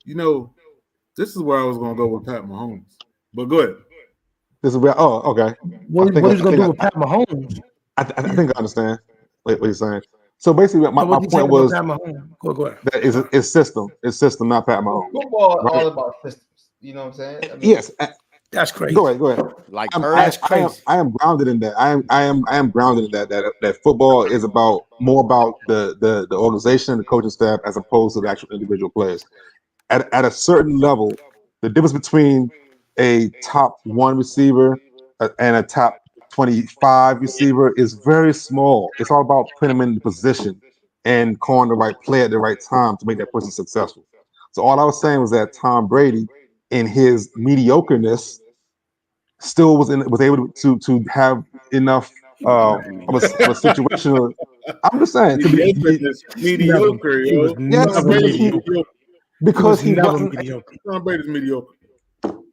you know, this is where I was gonna go with Pat Mahomes. But go ahead. this is where. Oh, okay. I think What I he's gonna think do with Pat Mahomes? I think I understand what you're saying. So basically, So my what you saying point about was Pat Mahomes? Go ahead. that it's system, not Pat Mahomes, Football right? all about systems. You know what I'm saying? I mean, Yes. That's Go crazy. ahead. Go ahead. Like I'm, Purdy. That's crazy. I am grounded in that. I am grounded in that football is about more about the organization and the coaching staff as opposed to the actual individual players. At a certain level, the difference between a top one receiver and a top 25 receiver is very small. It's all about putting them in the position and calling the right play at the right time to make that person successful. So all I was saying was that Tom Brady, in his mediocreness, still was able to have enough of a situational. I'm just saying to be Never. Mediocre, He was yo. yes Tom never Brady's he mediocre. mediocre. He was because never mediocre. Tom Brady's mediocre.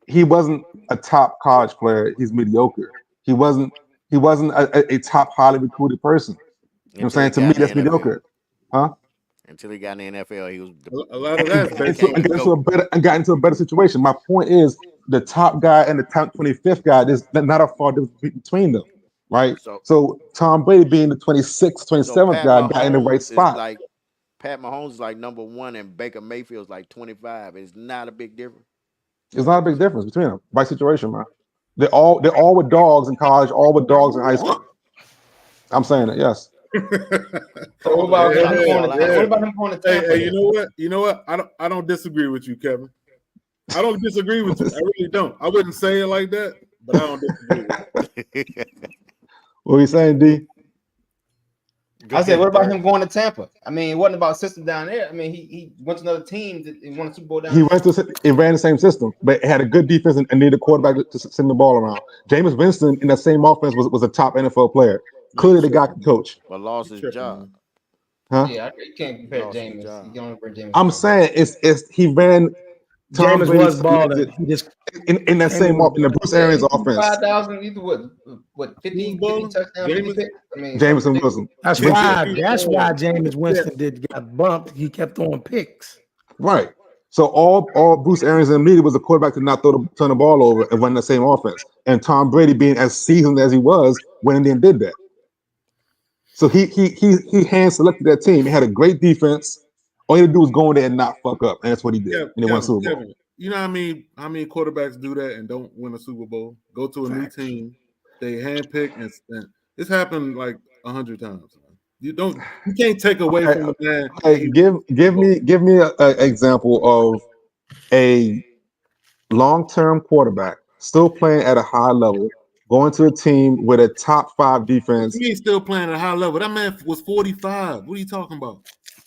he wasn't a top college player. He's mediocre. He wasn't a top highly recruited person. You know what I'm Until he saying? To me, got that's in the NFL. mediocre. Huh? Until he got in the NFL, he was A lot of And, that's he based became on the GOAT. got into a better situation. My point is the top guy and the top 25th guy, there's not a far difference between them. Right? So So Tom Brady being the 26th, so 27th guy got in the right spot. Pat Mahomes is like number one and Baker Mayfield's like 25. It's not a big difference. There's not a big difference between them. Right situation, man. They're all with dogs in college, all with dogs in high school. I'm saying that, yes. so what They about try him to going fall to? out. What yeah. about him going to Hey, Tampa? you know what? You know what? I don't disagree with you, Kevin. I don't disagree with you. I really don't. I wouldn't say it like that, but I don't disagree with you. What are you saying, D? I said, ahead, what about Bird. him going to Tampa? I mean, it wasn't about system down there. I mean, he went to another team and won a Super Bowl down He there. it ran the same system, but it had a good defense and needed a quarterback to send the ball around. Jameis Winston in that same offense was a top NFL player. Man, Clearly, you the guy tripping, can man. coach, But lost You his tripping, job. man. huh? Yeah, you can't He compare lost his Jameis. job. You can only compare Jameis. I'm saying it's he ran Tom Jameis was Brady's balling. He just in that Jameis same was in the balling. Bruce Yeah, Arians he threw offense. 5,000. He threw what Who's 50 balling? touchdowns, 50 Jameis? picks. I mean, something Jameson ridiculous. Wilson. That's Winston. why. That's why Jameis Yeah. Winston got bumped. He kept throwing picks. Right. So all Bruce Arians and needed was a quarterback to not turn the ball over and run the same offense. And Tom Brady, being as seasoned as he was, went in there and did that. So he hand selected that team. He had a great defense. All he had to do was go in there and not fuck up, and that's what he did. And he won a Super Bowl. Kevin. You know what I mean? How many quarterbacks do that and don't win a Super Bowl? Go to a new Facts. team, they handpick, and it's happened like 100 times. Man. You can't take away Okay, from a man. Hey, give me an example of a long-term quarterback still playing at a high level, going to a team with a top 5 What defense. you mean still playing at a high level? That man was 45. What are you talking about?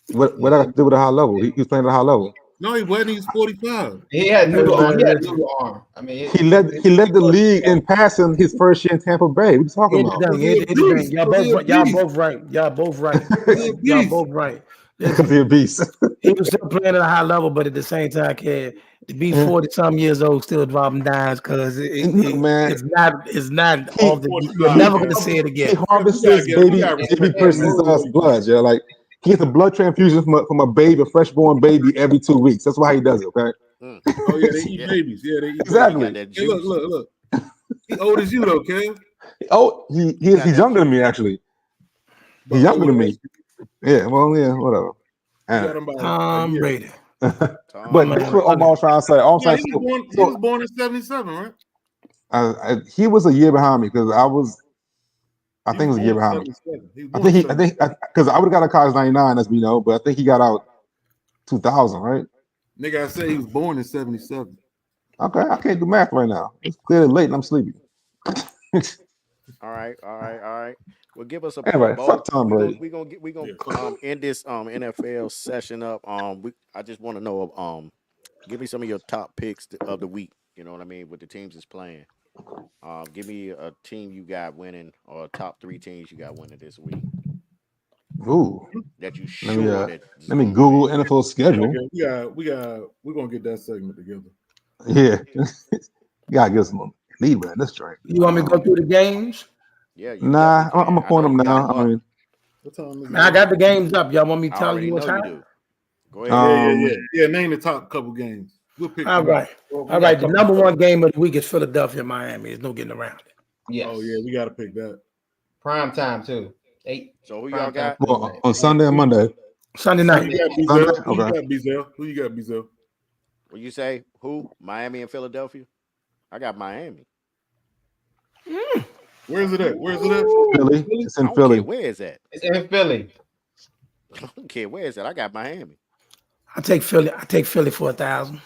What I got to do with a high level? He's playing at a high level. No, he wasn't. He's 45. He had noodle arm. He had Listen. noodle arm. I mean, He led the league in passing his first year in Tampa Bay. What are you talking Here's the about? thing. Here's the thing. Y'all both right. Y'all both right. Y'all both right. Because he's a beast. He was still playing at a high level, but at the same time, kid, to be 40-some years old, still dropping dimes because Man, it's not off the. You're never gonna see it He again. harvests baby person's blood. Yeah, like he gets a blood transfusion from a baby, a freshborn baby, every 2 weeks. That's why he does it. Okay. Oh yeah, they eat babies. Yeah, they eat Exactly. babies. Hey, look. He old as you though, Kev. Oh, he's younger than me actually. He's younger than me. Yeah. Well, yeah. Whatever. Tom Brady. But that's what Omar was trying to say. All I'm saying, He was born in 77, right? he was a year behind me because I think he was a year behind me. I think because I would have got a college 99, as we know, but I think he got out 2000, right? Nigga, I said he was born in 77. Okay, I can't do math right now. It's clearly late and I'm sleepy. All right. Well, give us a anyway. Fuck Tom Brady. We gonna end this NFL session up. I just want to know give me some of your top picks of the week. You know what I mean, with the teams that's playing. Give me a team you got winning or top 3 teams you got winning this week. Ooh. That you let me Google NFL schedule. We're gonna get that segment together. Yeah. You gotta get some lead in this joint. You want me to go through the games? Yeah. Nah, I'm gonna point them now. I mean, I got the games up. Y'all want me to tell you what's happening? Go ahead. Yeah. Name the top couple games. We'll pick. All right. The number 1 game of the week is Philadelphia, Miami. There's no getting around it. Yes. Oh yeah, we got to pick that. Prime time too. 8. So who y'all got? Well, on Sunday and Monday. Sunday night. Who you got, Beazell? Who you got, Beazell? What you say? Who? Miami and Philadelphia? I got Miami. Where's it at? Philly. It's in Philly. Where is that? It's in Philly. I don't care where is that. I got Miami. I take Philly for 1,000.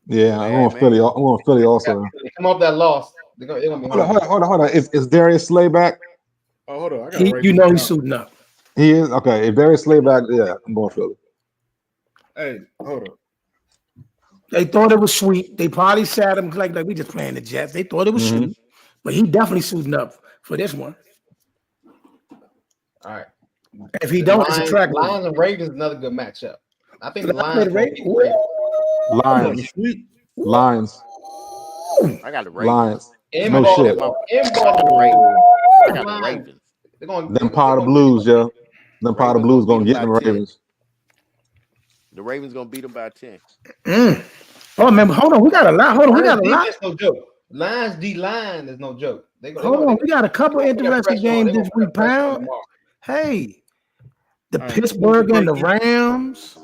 Yeah, I'm on Philly. I'm on Philly also. They come off that loss. They're gonna be hold on. Is Darius Slay back? Oh, hold on. He's suiting up. He is? Okay. If Darius Slay back, yeah, I'm going Philly. Hey, hold on. They thought it was sweet. They probably sat him like we just playing the Jets. They thought it was sweet, but he definitely suiting up for this one. All right. If he don't, it's a track. Lions and Ravens is another good matchup. I think the Lions. I got the Ravens. Lions. No shit. I got the Ravens. Them Powder Blues, yo. Them Powder Blues gonna get them Ravens. The Ravens gonna beat them by 10. Oh man, hold on. We got a lot. We got a lot. That's no joke. Lions D line is no joke. Hold on. We got a couple interesting games this week, Pound. Hey, the Pittsburgh and the Rams.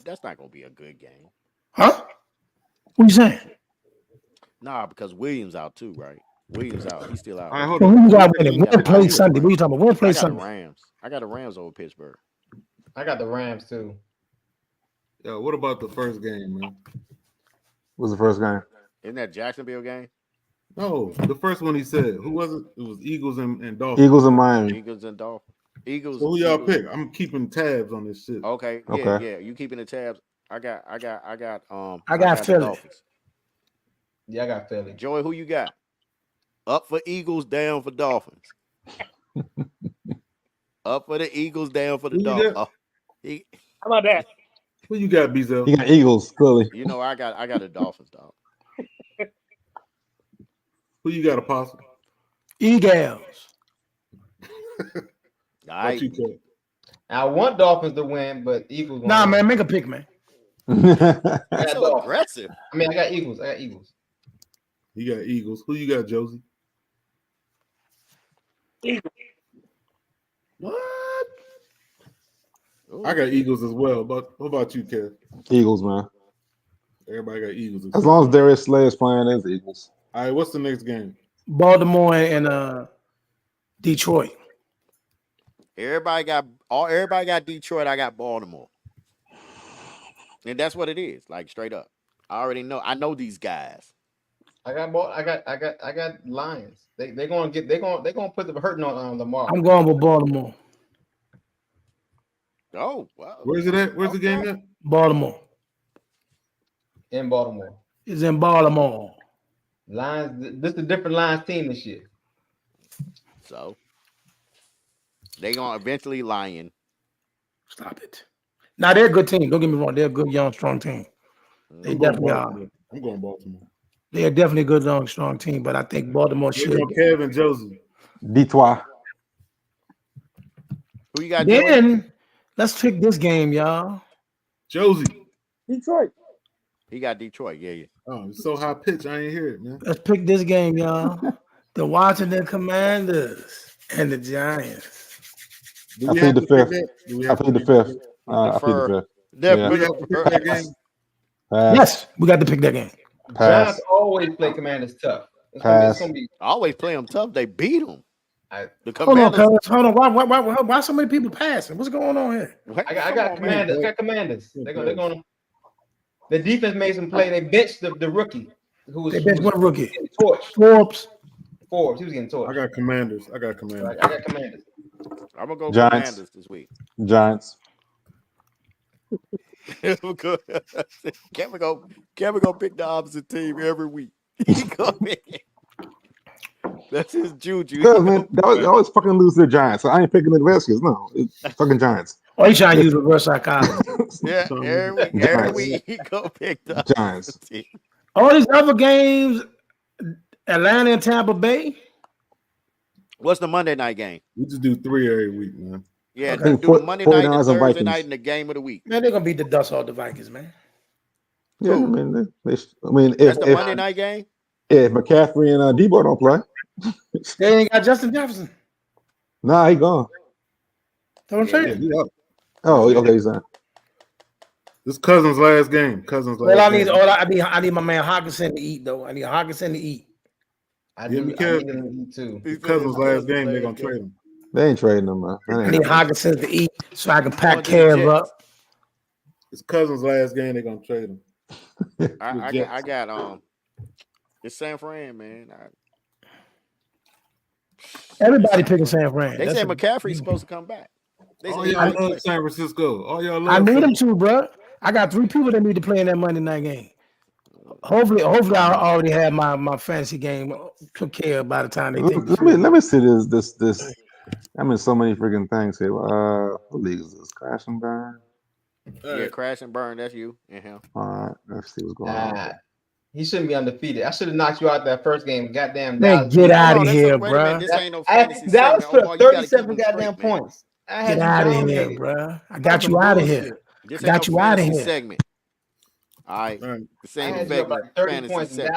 That's not gonna be a good game. Huh? What you saying? Nah, because Williams out too, right? Williams out. He's still out. All right, hold on. Who you got winning? We'll play Sunday. What are you talking about? We'll play Sunday. Rams. I got the Rams over Pittsburgh. I got the Rams too. Yo, what about the first game, man? What's the first game? Isn't that Jacksonville game? No, the first one he said. Who was it? It was Eagles and Dolphins. Eagles and Miami. Eagles and Dolphins. Eagles. So who y'all pick? I'm keeping tabs on this shit. Okay. Yeah. You keeping the tabs. I got Philly. Dolphins. Yeah, I got Philly. Joey, who you got? Up for Eagles, down for Dolphins. Up for the Eagles, down for the Dolphins. How about that? Who you got, Beazell? You got Eagles, clearly. You know, I got the Dolphins, dog. Who you got, Apostle? Eagles. Right. I want Dolphins to win, but Eagles. Nah, man, make a pick, man. That's so aggressive. I mean, I got Eagles. You got Eagles. Who you got, Josie? Eagles. What? I got Eagles as well. But what about you, Kev? Eagles, man. Everybody got Eagles. As long as Darius Slay is playing, it's Eagles. All right, what's the next game? Baltimore and Detroit. Everybody got Detroit. I got Baltimore, and that's what it is. Like straight up, I already know. I know these guys. I got Lions. They're gonna put the hurting on Lamar. I'm going with Baltimore. Oh, wow. Where's it at? Where's the game at? Baltimore. In Baltimore. It's in Baltimore. Lions. This is a different Lions team this year. So they gonna eventually Lion. Stop it. Now they're a good team. Don't get me wrong. They're a good, young, strong team. They I'm going definitely are. Baltimore. I'm going Baltimore. They're definitely a good, young, strong team. But I think Baltimore Here should. go Kevin Joseph. Detroit. Who you got? Joey? Then let's pick this game, y'all. Josie. Detroit. He got Detroit. Yeah. Oh, it's so high pitch. I ain't hear it, man. Let's pick this game, y'all. The Washington Commanders and the Giants. Do I we plead have the to pick fifth. that? Do we I have to plead the pick that? fifth. I plead the fifth. Do we Definitely. have to pick that game? Pass. Yes, we got to pick that game. Pass. Giants always play Commanders tough. Pass. It's gonna be. I always play them tough. They beat them. The Hold on, Commanders. cuz. Hold on. Why so many people passing? What's going on here? What? I got Commanders. I got Commanders. They're gonna. The defense made some play. They benched the rookie who was. They benched what rookie? Getting torched. Forbes. He was getting torched. I got Commanders. I got Commanders. I'm gonna go Giants. Commanders this week. Giants. Kevin go pick the opposite team every week. He go pick. That's his juju. Because, man, they always fucking lose to the Giants. So I ain't picking the Redskins. No, it's fucking Giants. Oh, he's trying to use reverse psychology. Yeah, every week he go pick the Giants. team. All these other games, Atlanta and Tampa Bay. What's the Monday night game? We just do 3 every week, man. Yeah, Okay. do the Monday night, the 49ers and Thursday Vikings. night, and the game of the week. Man, they're gonna beat the dust off the Vikings, man. Yeah, I mean, if That's the Monday night game. if McCaffrey and Debo don't play, They ain't got Justin Jefferson. nah, he gone. That's what I'm saying. He up. Oh, okay, he's done. This Cousins' last game. Cousins' last game. I need my man Hawkinson to eat though. I need Hawkinson to eat. I Yeah, need because- them to eat too. This Cousins' last game, they're going to trade him. They ain't trading him, man. That I ain't need happening. Hawkinson to eat so I can pack Going to the Kev Jets. up. It's Cousins' last game, they're going to trade him. I got it's San Fran, man. Everybody picking San Fran. They say McCaffrey's supposed to come back. They All say y'all love San Francisco. All y'all love I need San- them to, bro. I got 3 people that need to play in that Monday night game. Hopefully, I already have my fantasy game took care of by the time they take the Let me see this. I'm in so many freaking things here. What league is this? Crash and burn. Yeah, crash and burn. That's you and him. All right, let's see what's going on. He shouldn't be undefeated. I should have knocked you out that first game. Goddamn, Man, Dallas. get out Hold of on, here, wait a minute. bro. This ain't no I had fantasy Dallas segment. put Omar, up you gotta keep 37 them goddamn straight, man. points. I Get had you out of here, dominated. bro. I got you out of here. This Got ain't you no outta fantasy here. segment. All right, Right. the I same had you up segment. like 30 Fantasy points in segment.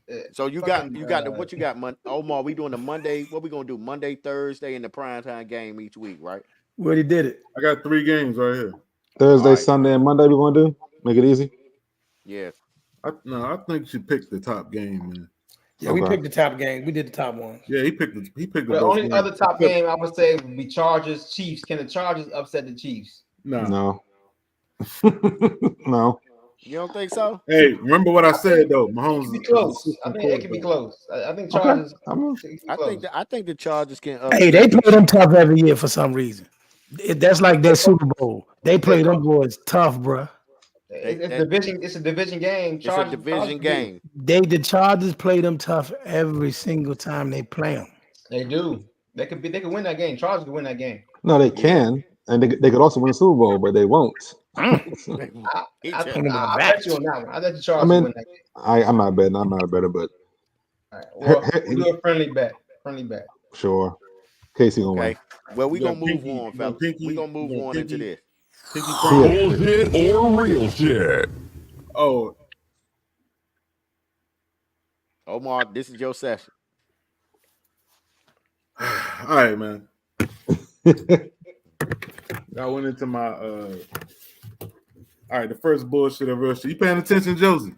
Dallas. So you got what you got, Omar? We doing the Monday. What we gonna do? Monday, Thursday, and the primetime game each week, right? We already did it. I got 3 games right here. Thursday, All right. Sunday, and Monday. We gonna do? Make it easy. Yeah. I think you should pick the top game, man. Yeah, we Okay. picked the top game. We did the top one. Yeah, he picked the The best only game. other top game I would say would be Chargers Chiefs. Can the Chargers upset the Chiefs? Nah. No. No. You don't think so? Hey, remember what I said though. It Mahomes could be is close. I think it could be close. I think Okay. Chargers. I'm it could be I close. think the Chargers can. Hey, they play them tough every year for some reason. That's like their Super Bowl. They play them boys tough, bro. It's division. It's a division game. It's a division game. The Chargers play them tough every single time they play them. They do. They could win that game. Chargers could win that game. No, they can, and they could also win the Super Bowl, but they won't. I He bet just- you on that one. I bet the Chargers I mean, win that game. I'm not betting. I'm not a better, but All right. Well, we'll do a friendly bet. Friendly bet. sure. Casey gonna Okay. Well, we You gonna got move Pinky, on, you got fellas. Pinky, We gonna move you got on into Pinky. this. Pinky win. Bullshit or real shit? Oh, Omar, this is your session. all right, man. I went into my all right, the first bullshit of real shit. You paying attention, Josie?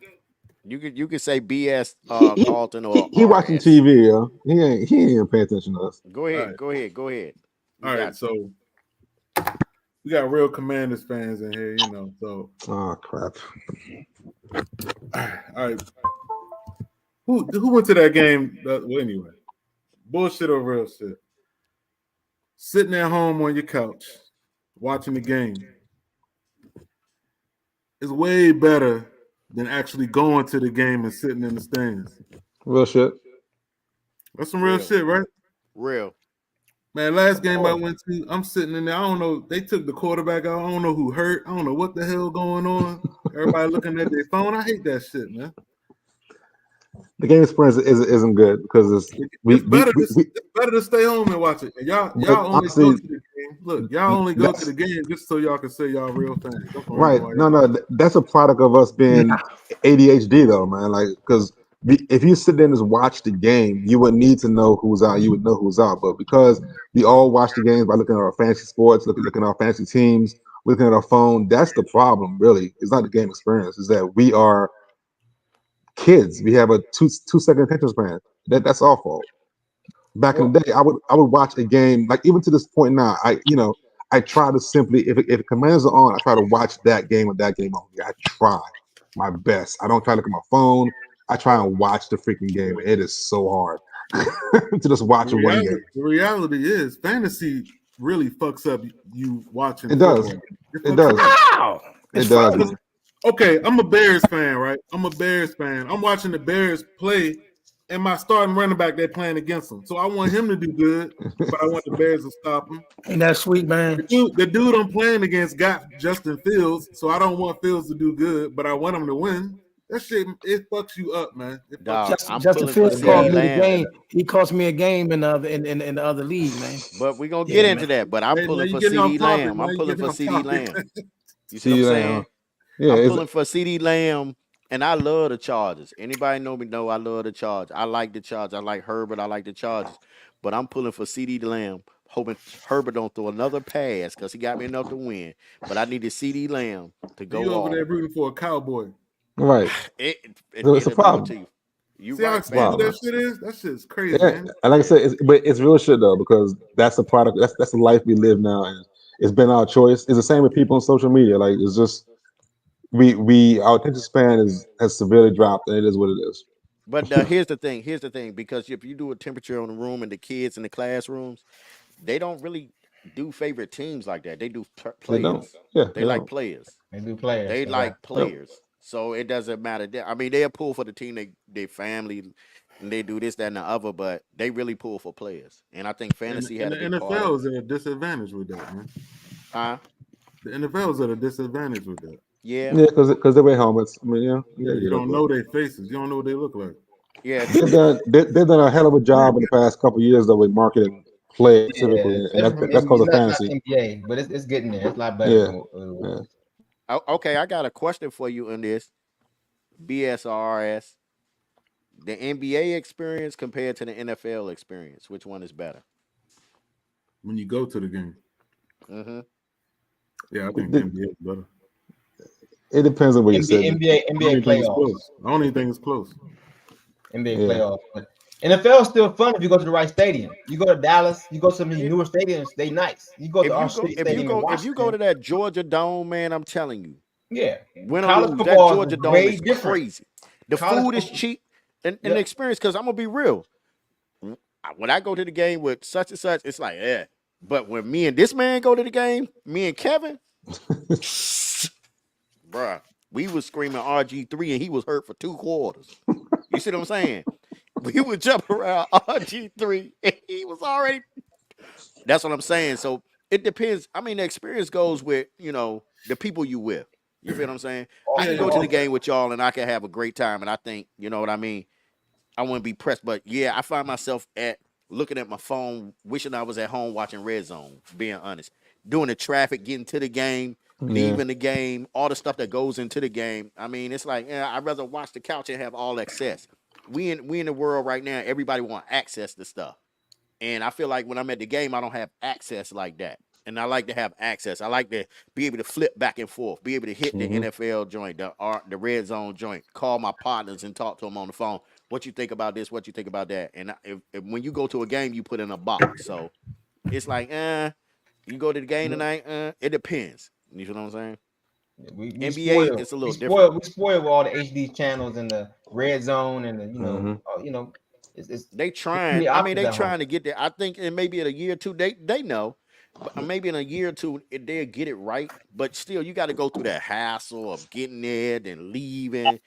You could say BS He Carlton or he watching RS. TV, yo. He ain't even paying attention to us. Go All ahead, right. go ahead, go ahead. We All right. got So we got real Commanders fans in here, you know. So Oh crap. all right. Who went to that game? Well, anyway, bullshit or real shit. Sitting at home on your couch, watching the game is way better than actually going to the game and sitting in the stands. Real shit. That's some real real, shit, right? real. Man, last Of game I course. went to, I'm sitting in there. I don't know. They took the quarterback out. I don't know who hurt. I don't know what the hell going on. Everybody looking at their phone. I hate that shit, man. The game experience isn't good because it's It's better. we It's better to stay home and watch it. And but y'all only go honestly to the game. Look, y'all only go to that's the game just so y'all can say y'all real fans. That's the reason right. why No, y'all no, go. that's a product of us being ADHD though, man. Like because if you sit there and just watch the game, you would need to know who's out. You would know who's out. But because we all watch the games by looking at our fantasy sports, looking at our fantasy teams, looking at our phone, that's the problem. Really, it's not the game experience. Is that we are kids. We have a 2 second attention span. That's our fault. Back in Well, the day, I would watch a game like even to this point now. I try to simply if Commanders are on, I try to watch that game with that game on. I try my best. I don't try to look at my phone. I try and watch the freaking game. It is so hard to just watch one game. The reality is fantasy really fucks up you watching It does. football. It It fucks you does. up. Wow. It It's does, fun. man. Okay, I'm a Bears fan, right? I'm a Bears fan. I'm watching the Bears play, and my starting running back they're playing against them. So I want him to do good, but I want the Bears to stop him. Ain't that sweet, man? The dude I'm playing against got Justin Fields, so I don't want Fields to do good, but I want him to win. That shit, it fucks you up, man. It fucks Dog, you. Justin, I'm Justin pulling for Fields And cost CD me the Lamb. game. He cost me a game in the other in the other league, man. But we're gonna get Yeah, into man. that. But I'm hey, man, pulling you for getting CD off topic, Lamb. man. I'm You pulling getting for off CD topic. Lamb. You see what I'm See that? saying? Yeah, I'm it's pulling for CD Lamb, and I love the Chargers. Anybody know me know I love the Chargers. I like the Chargers. I like Herbert. I like the Chargers. But I'm pulling for CD Lamb, hoping Herbert don't throw another pass because he got me enough to win. But I needed CD Lamb to You go over off. there rooting for a cowboy. right. It So it's a it'll do it problem. to you. You See how right, It's a problem, stupid man. that shit is? That shit's crazy, Yeah, man. and like I said, but it's real shit though because that's the product. That's the life we live now, and it's been our choice. It's the same with people on social media. Like it's just we our attention span has severely dropped, and it is what it is. But here's the thing. Here's the thing. Because if you do a temperature on the room and the kids in the classrooms, they don't really do favorite teams like that. They do They don't. players. Yeah, They they like don't. players. they do players. They They got like Yep. players. So it doesn't matter. I mean, they'll pull for the team, they family, and they do this, that, and the other, but they really pull for players. And I think And, fantasy and had the a big part of NFL it. is at a disadvantage with that, man. Huh? The NFL is at a disadvantage with that. Yeah. Yeah, because they wear helmets. I mean, yeah, Yeah, I you get it, don't but know their faces. You don't know what they look like. Yeah. they've done a hell of a job in the past couple of years though with marketing play yeah, specifically, and especially from that's called the not fantasy. NBA, but it's getting there. It's a lot better Yeah, than what it yeah. was. Okay, I got a question for you on this. BSRS. The NBA experience compared to the NFL experience. Which one is better? When you go to the game. Mm-hmm. Yeah, I think the It, NBA is better. it depends on where you're NBA, sitting. NBA, I don't NBA even think it's playoffs. close. I don't even think it's close. NBA Yeah, playoffs. But NFL is still fun if you go to the right stadium. You go to Dallas, you go to some of these newer stadiums, they nice. You go to our shitty stadium in If you go to Washington. that Georgia Dome, man, I'm telling you, Yeah. win or College lose, that football is Georgia Dome way is different. crazy. The College food is football. cheap and the Yep. experience. Because I'm gonna be real, when I go to the game with such and such, it's like, yeah. But when me and this man go to the game, me and Kevin, bruh, we was screaming RG3 and he was hurt for 2 quarters. You see what I'm saying? We would jump around RG3 and he was already. That's what I'm saying. So it depends. I mean, the experience goes with, the people you with. You feel what I'm saying? I Yeah, can Also, go to yeah. the also, game with y'all and I can have a great time. And I think, you know what I mean? I wouldn't be pressed. But yeah, I find myself looking at my phone, wishing I was at home watching Red Zone, being honest. Doing the traffic, getting to the game, yeah. leaving the game, all the stuff that goes into the game. I mean, it's like, I'd rather watch the couch and have all access. We in the world right now, everybody want access to stuff. And I feel like when I'm at the game, I don't have access like that. and I like to have access. I like to be able to flip back and forth, be able to hit the NFL joint, the red zone joint, call my partners and talk to them on the phone. What you think about this? What you think about that? And if when you go to a game, you put in a box. So it's like, you go to the game tonight. It depends. You know what I'm saying? We NBA, spoil. it's a We little spoil. different. We spoil with all the HD channels and the red zone and the it's They too trying. many I mean, options they at home. trying to get there. I think in maybe in a year or two, they know, but maybe in a year or two they'll get it right. But still, you got to go through that hassle of getting there and leaving, All right,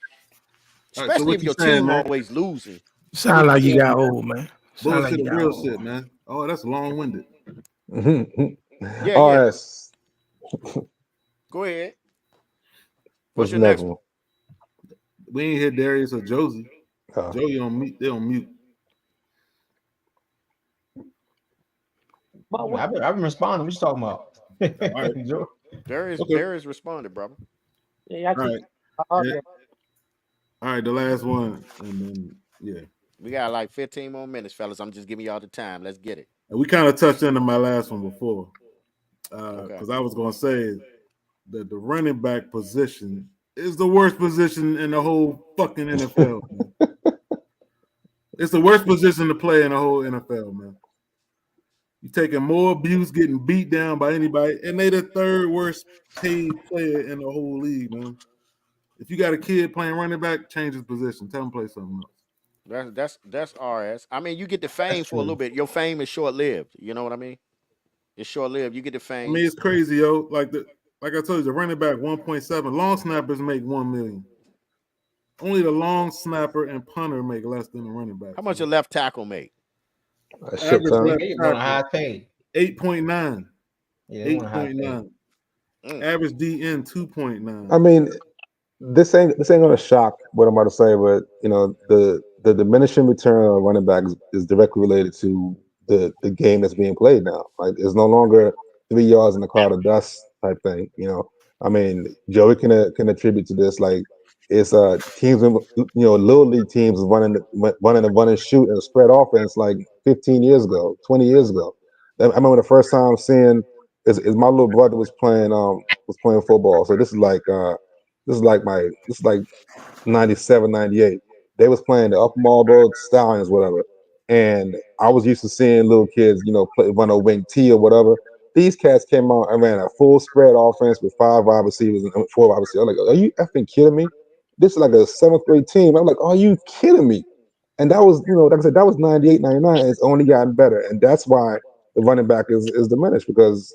so especially what if you your saying, team man? always losing. So what Sound you like you saying, got man? old, man. Sound like Bullshit you or got real old. shit, man? Oh, that's long-winded. Yeah, All yeah. right. Go ahead. What's What's the your next next one? We ain't hit Darius or Josie. Joey on mute. They on mute. But what? I've been responding. What you talking about? All right. Joe? Okay. Darius responded, brother. Yeah, I All keep. right. Okay. All right. The last one, and then yeah. We got like 15 more minutes, fellas. I'm just giving y'all the time. Let's get it. And we kind of touched into my last one before, Okay. because I was gonna say that the running back position is the worst position in the whole fucking NFL. Man. It's the worst position to play in the whole NFL, man. You're taking more abuse, getting beat down by anybody, and they the third worst paid player in the whole league, man. If you got a kid playing running back, change his position. Tell him to play something else. That's RS. I mean, you get the fame That's for a little true. bit. Your fame is short lived. You know what I mean? It's short lived. You get the I fame. mean, it's crazy, yo. Like I told you, the running back 1.7. Long snappers make 1 million. Only the long snapper and punter make less than the running How backs. much a left tackle make? A shit Average ton. left They one of the tackle highest paid. 8.9. Yeah, they one of the highest paid. 8.9. Average DN 2.9. I mean, this ain't gonna shock what I'm about to say, but you know, the diminishing return of running back is directly related to the game that's being played now. Like it's no longer 3 yards in the cloud of dust type thing. You know, I mean, Joey can attribute to this. Like it's teams, little league teams running a run and shoot and a spread offense like 15 years ago, 20 years ago. I remember the first time seeing is my little brother was playing football. So this is like 97, 98. They was playing the Upper Marlboro Stallions, whatever. And I was used to seeing little kids, run a wing T or whatever. These cats came out and ran a full spread offense with 5 wide receivers and 4 wide receivers. I'm like, are you effing kidding me? This is like a 7th grade team. I'm like, are you kidding me? And that was, like I said, that was 98, 99. And it's only gotten better. And that's why the running back is diminished because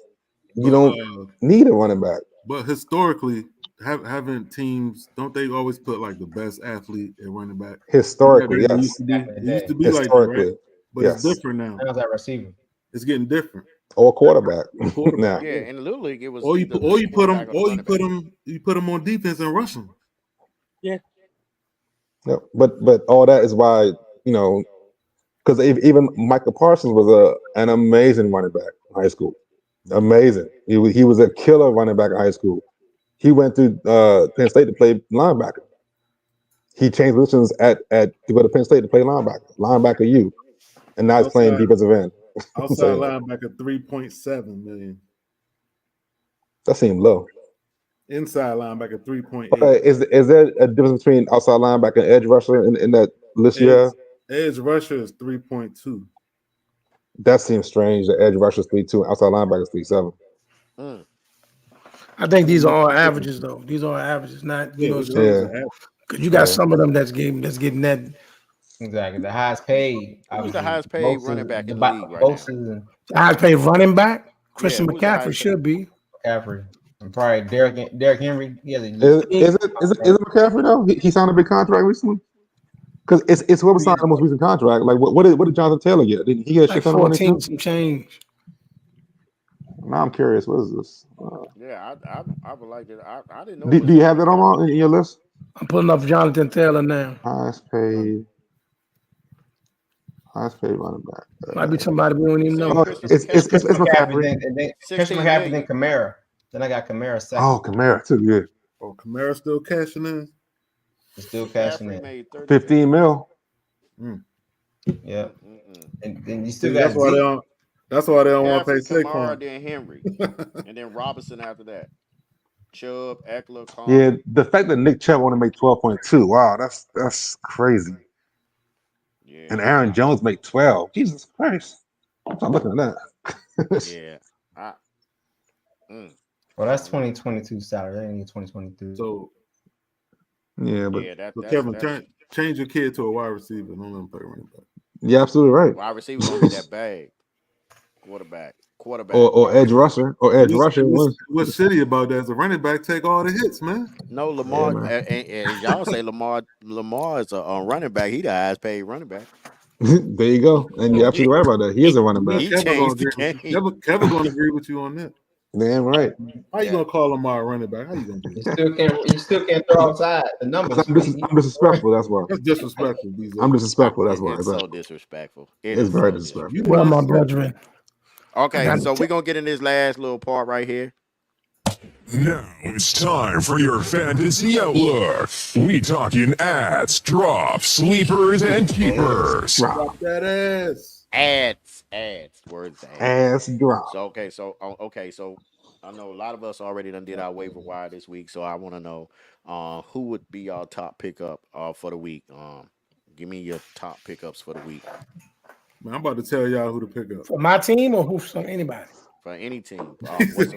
you But don't need a running back. But historically, haven't teams, don't they always put like the best athlete at running back? Historically, It yes. used to be. It used to be like that, Historically, right? But yes. it's different now. That was that receiver. It's getting different. Or quarterback. Quarterback. now. Yeah, in the little league, it was Or you either put the them, quarterback or the running back. you put them on defense and rush them. Yeah. Yeah, but all that is why because even Michael Parsons was an amazing running back in high school. Amazing. He was a killer running back in high school. He went through Penn State to play linebacker. He changed positions to go to Penn State to play linebacker U, and now he's playing defensive end. Outside linebacker 3.7 million. That seemed low. Inside linebacker 3.8. Okay, is there a difference between outside linebacker and edge rusher in that list you have? Edge rusher is 3.2. That seems strange. The edge rusher is 3.2, outside linebacker is 3.7. I think these are all averages, though. These are all averages, not Because you got some of them that's getting that. Exactly, the highest paid. Who's the highest paid running back in the league right now? The highest paid running back, Christian who's the McCaffrey highest should be. McCaffrey. And probably Derrick Henry. He has a Is it McCaffrey though? He signed a big contract recently. Because it's whoever signed the most recent contract. Like what did Jonathan Taylor get? Did he get a shit ton of money too? Some change. Now I'm curious. What is this? Yeah, I would like it. I didn't know. Do you have that on in your list? I'm pulling up Jonathan Taylor now. Highest paid running back. Might be somebody we don't even know. It's McCaffrey. Christian McCaffrey, then Kamara. Then I got Kamara second. Oh, Kamara too good. Oh, Kamara still cashing in. He's still cashing in. 15 mil. Yeah. And you still got that's why That's why they don't want to pay McCaffrey, Kamara, Saquon. then Henry, and then Robinson after that. Chubb, Eckler, Yeah, Conner. the fact that Nick Chubb want to make 12.2, wow, that's crazy. And Yeah, Aaron Jones make 12. Jesus Christ. I'm not looking at that. yeah. I, Well, that's I don't know. 2022 salary. That ain't 2023. So, Yeah, but Yeah, Kevin, that's change your kid to a wide receiver. Don't let him play running back. you're absolutely right. wide receiver gonna be that bag. Quarterback, or wide edge receiver. rusher, or edge rusher. What's shitty about that is the running back take all the hits, man. No, Yeah, Lamar. man. And y'all say Lamar is a running back. He the highest paid running back. There you go. And you're absolutely right about that. He is a running You know back. He Kevin gonna changed the agree with game. you. Kevin gonna agree with you on that. Damn right. How you gonna call Lamar a running back? How you gonna do that? You still can't throw outside the numbers. I'm disrespectful. That's why. That's disrespectful, DJ. I'm disrespectful. That's why. It's so Exactly. disrespectful. It's very disrespectful. You Well, my want brethren. Okay, so we're gonna get in this last little part right here. Now it's time for your fantasy outlook. We talking ads, drops, sleepers, and keepers. drop that ass. Ads. Words Ass drop. So so I know a lot of us already done did our waiver wire this week. So I want to know who would be our top pickup for the week. Give me your top pickups for the week Man, I'm about to tell y'all who to pick up. For my team or who for anybody? for any team.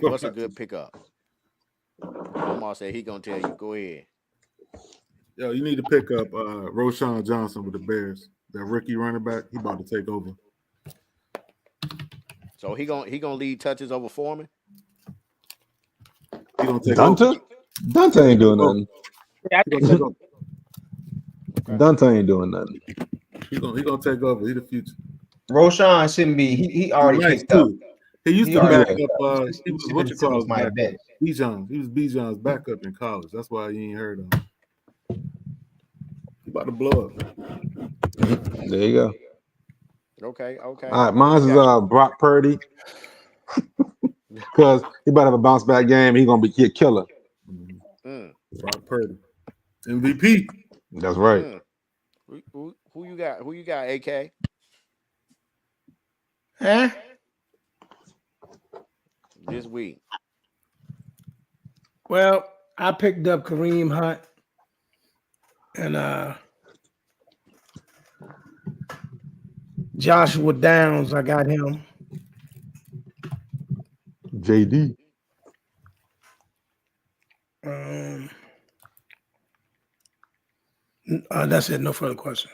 What's a good pickup? Omar said he gonna tell you. Go ahead. Yo, you need to pick up Roshan Johnson with the Bears. That rookie running back, he about to take over. So he gonna lead touches over Foreman. He gonna take over. Dante ain't doing nothing. Yeah, He gonna take over. Dante ain't doing nothing. He gonna take over. He the future. Roshan shouldn't be. He already Nice picked up. too. He used He to already back picked up. up. He was what you call his backup. Bijan's. He was Bijan's backup in college. That's why you ain't heard of him. He about to blow up. There you go. Okay. All right, mine's is Brock Purdy. Because he about to have a bounce back game. He's gonna be a killer. Brock Purdy. MVP. That's right. Who you got? Who you got, AK? Huh? This week. Well, I picked up Kareem Hunt and Joshua Downs. I got him. JD. That's it. No further questions.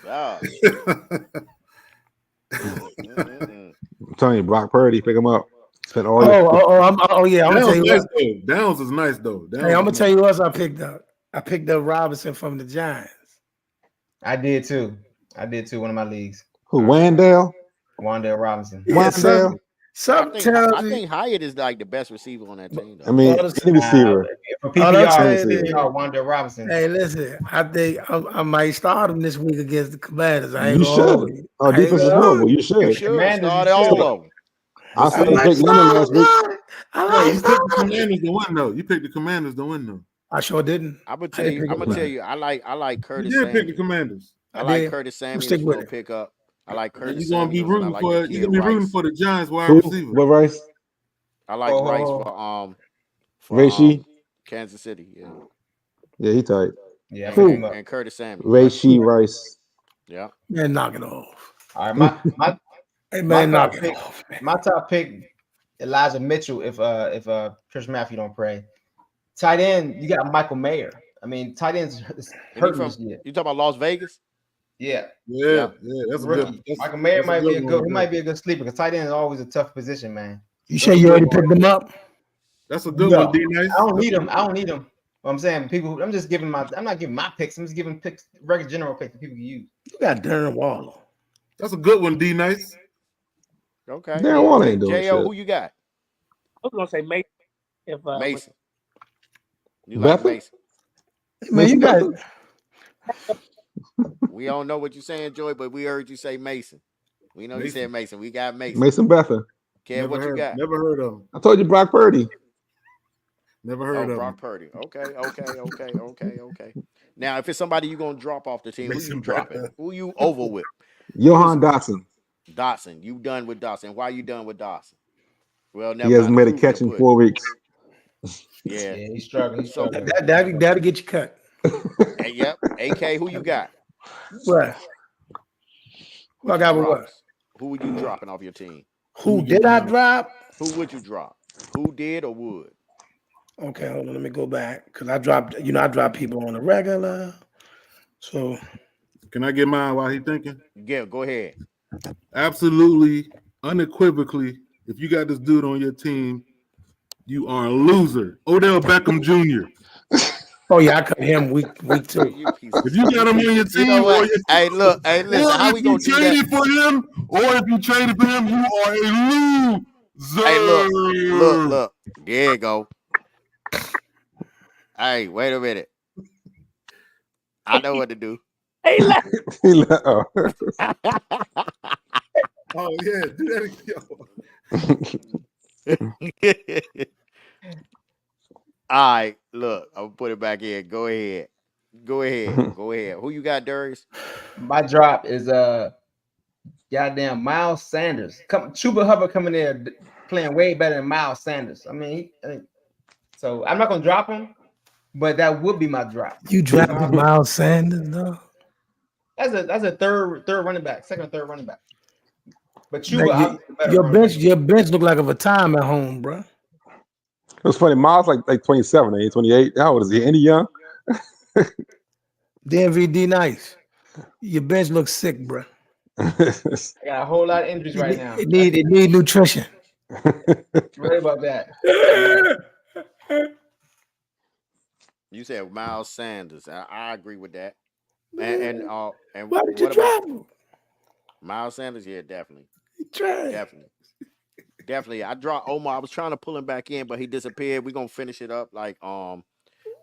Wow. I'm telling you, Brock Purdy, pick him up. Spent all yeah. I'm gonna tell you nice, what. Downs is nice though. Hey, I'm gonna tell you what I picked up. I picked up Robinson from the Giants. I did too. One of my leagues. Who? Wandale Robinson. Wandale. I think Hyatt is like the best receiver on that team. Though. I mean, any receiver. For PPR, Wandale Robinson. Hey, listen, I think I might start him this week against the Commanders. You should. Our defense is horrible. You should. You should start all of them. I started Jake Lemon last week. You picked the Commanders to win though. You picked the Commanders to win though. I sure didn't. I'm gonna tell you. I like Curtis. You did pick the Commanders. I like Curtis Samuels for a pickup. I like Curtis. You're gonna be rooting for. You're gonna be rooting for the Giants wide receiver. What Rice? I like Rice for Reishi. Kansas City. Yeah, he tight. Yeah, and Curtis Samuels. Reishi Rice. Yeah. Man, knock it off. All right, my top pick, Elijah Mitchell. If Chris Matthew don't pray, tight end, you got Michael Mayer. I mean, tight ends hurt this year. You talking about Las Vegas? Yeah. That's good. Michael Mayer might be a good. He might be a good sleeper because tight end is always a tough position, man. You sure you already picked him up? That's a good one, D-Nice. I don't need him. I'm saying people. I'm just giving I'm not giving my picks. I'm just giving picks, regular general picks that people can use. You got Darren Waller. That's a good one, D-Nice. Okay. Darren Waller ain't doing J.O., shit. who you got? I was gonna say Mason. If Mason. You like Mason? Man, you got it. We don't know what you're saying, Joy, but we heard you say Mason. We know you said Mason. We got Mason. Mason Betha. Kev, what you got? Never heard of him. I told you Brock Purdy. Never heard of Brock him. Purdy. Okay. Now, if it's somebody you're gonna drop off the team, who you dropping? Who you over with? Johan Dotson. Dotson. You done with Dotson? Why you done with Dotson? Well, He never hasn't mind. made a catch in 4 weeks. Yeah. Yeah, he's struggling. He's struggling. That'll get you cut. Hey, yep. AK, who you got? What? Who I got with what? Who would you dropping off your team? Who did I drop? Who would you drop? Who did or would? Okay, hold on. Let me go back because I dropped. I drop people on the regular. So, Can I get mine while he thinking? Yeah, go ahead. Absolutely, unequivocally, if you got this dude on your team, you are a loser. Odell Beckham Jr. oh yeah, I cut him week 2. If you got him on your team, You know what? or your, Hey, look. Hey, listen. or How if we you gonna do that? traded for him, or if you traded for him, you are a loser. Hey, look. There you go. Hey, wait a minute. I know what to do. Hey, left. Oh. Oh yeah, do that again. All right, look. I'm gonna put it back in. Go ahead. Who you got, Darius? My drop is goddamn Miles Sanders. Chuba Hubbard coming there playing way better than Miles Sanders. I mean, so I'm not gonna drop him, but that would be my drop. You drafted Miles Sanders, though. That's a third running back, second or third running back. But Chuba, your bench look like a retirement home, bro. It was funny. Miles like 27, 28. How old is he? Any young? DMVD nice. Your bench looks sick, bro. I got a whole lot of injuries right now. It need nutrition. Right about that. You said Miles Sanders. I agree with that. And Why did you drop him? Miles Sanders? Yeah, definitely. Definitely. I dropped Omar. I was trying to pull him back in, but he disappeared. We're gonna finish it up like we're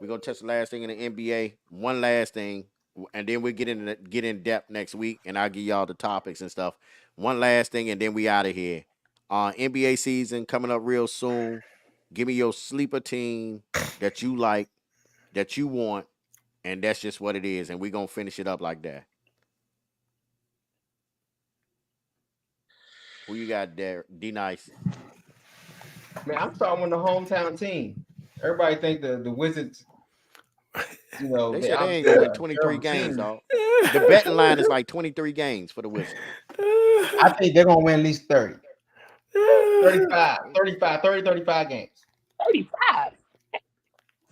gonna touch the last thing in the NBA. One last thing, and then we get in depth next week, and I'll give y'all the topics and stuff. One last thing, and then we out of here. NBA season coming up real soon. Give me your sleeper team that you like, that you want, and that's just what it is. And we're gonna finish it up like that. Who you got there? D Nice. Man, I'm starting with the hometown team. Everybody think the Wizards, they said they ain't gonna win 23 games, dog. The betting line is like 23 games for the Wizards. I think they're gonna win at least 30. 35 games. 35.